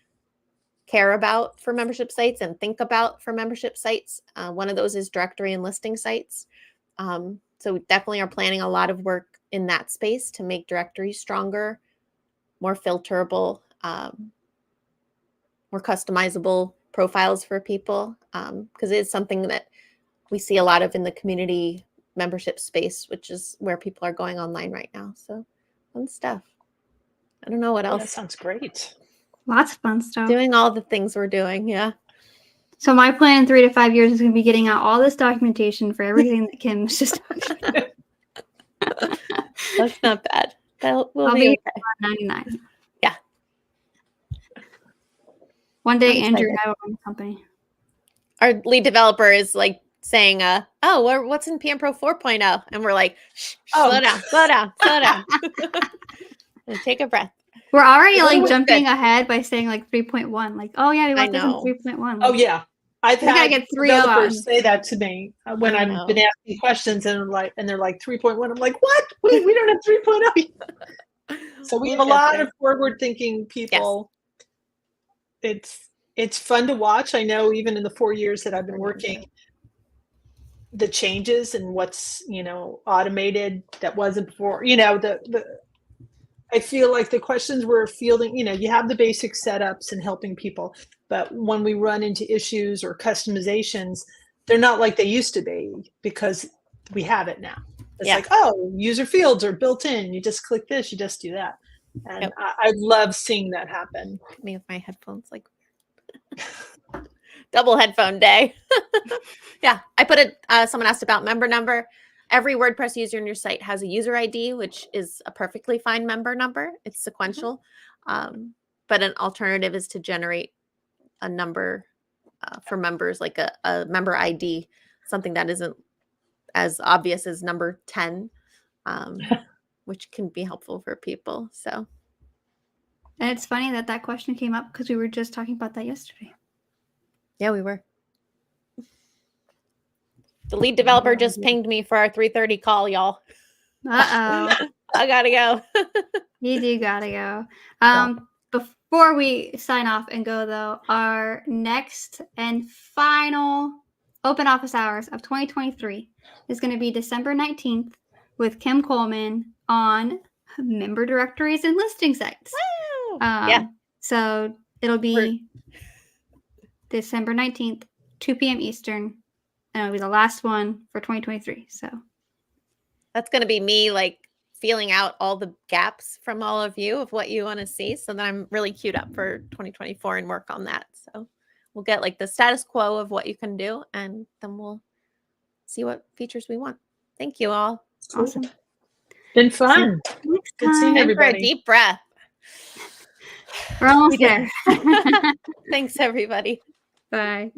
care about for membership sites and think about for membership sites. One of those is directory and listing sites. So we definitely are planning a lot of work in that space to make directories stronger, more filterable, more customizable profiles for people, because it is something that we see a lot of in the community membership space, which is where people are going online right now. So fun stuff. I don't know what else. That sounds great. Lots of fun stuff. Doing all the things we're doing. Yeah. So my plan in 3 to 5 years is going to be getting out all this documentation for everything that Kim was just talking about. That's not bad. We'll I'll be okay. 99. Yeah. One day, Andrew and I will run the company. Our lead developer is like saying, what's in PM Pro 4.0? And we're like, slow down. And take a breath. We're already like jumping ahead by saying like 3.1. Like, oh yeah, we want this in 3.1. Oh yeah. I've had get developers say that to me when I've been asking questions and they're like 3.1. I'm like, what? We don't have 3.0 yet. So we have a lot of forward thinking people. Yes. It's fun to watch. I know even in the 4 years that I've been working, the changes and what's, automated that wasn't before, I feel like the questions we're fielding, you have the basic setups and helping people, but when we run into issues or customizations, they're not like they used to be because we have it now. It's like, user fields are built in. You just click this, you just do that. And I love seeing that happen. Me with my headphones, like double headphone day. Yeah, I put it, someone asked about member number. Every WordPress user in your site has a user ID, which is a perfectly fine member number. It's sequential. But an alternative is to generate a number for members, like a member ID, something that isn't as obvious as number 10, which can be helpful for people. So And it's funny that that question came up because we were just talking about that yesterday. Yeah, we were. The lead developer just pinged me for our 3:30 call, y'all. Uh-oh. I gotta go. You do gotta go. Before we sign off and go, though, our next and final open office hours of 2023 is going to be December 19th with Kim Coleman on member directories and listing sites. Yeah. So it'll be December 19th, 2 p.m. Eastern, and it'll be the last one for 2023. So That's going to be me like feeling out all the gaps from all of you of what you want to see so that I'm really queued up for 2024 and work on that. So we'll get like the status quo of what you can do and then we'll see what features we want. Thank you all. awesome. Been fun. Next Good seeing time. And for a everybody. deep breath. We're almost We did there. Thanks, everybody. Bye.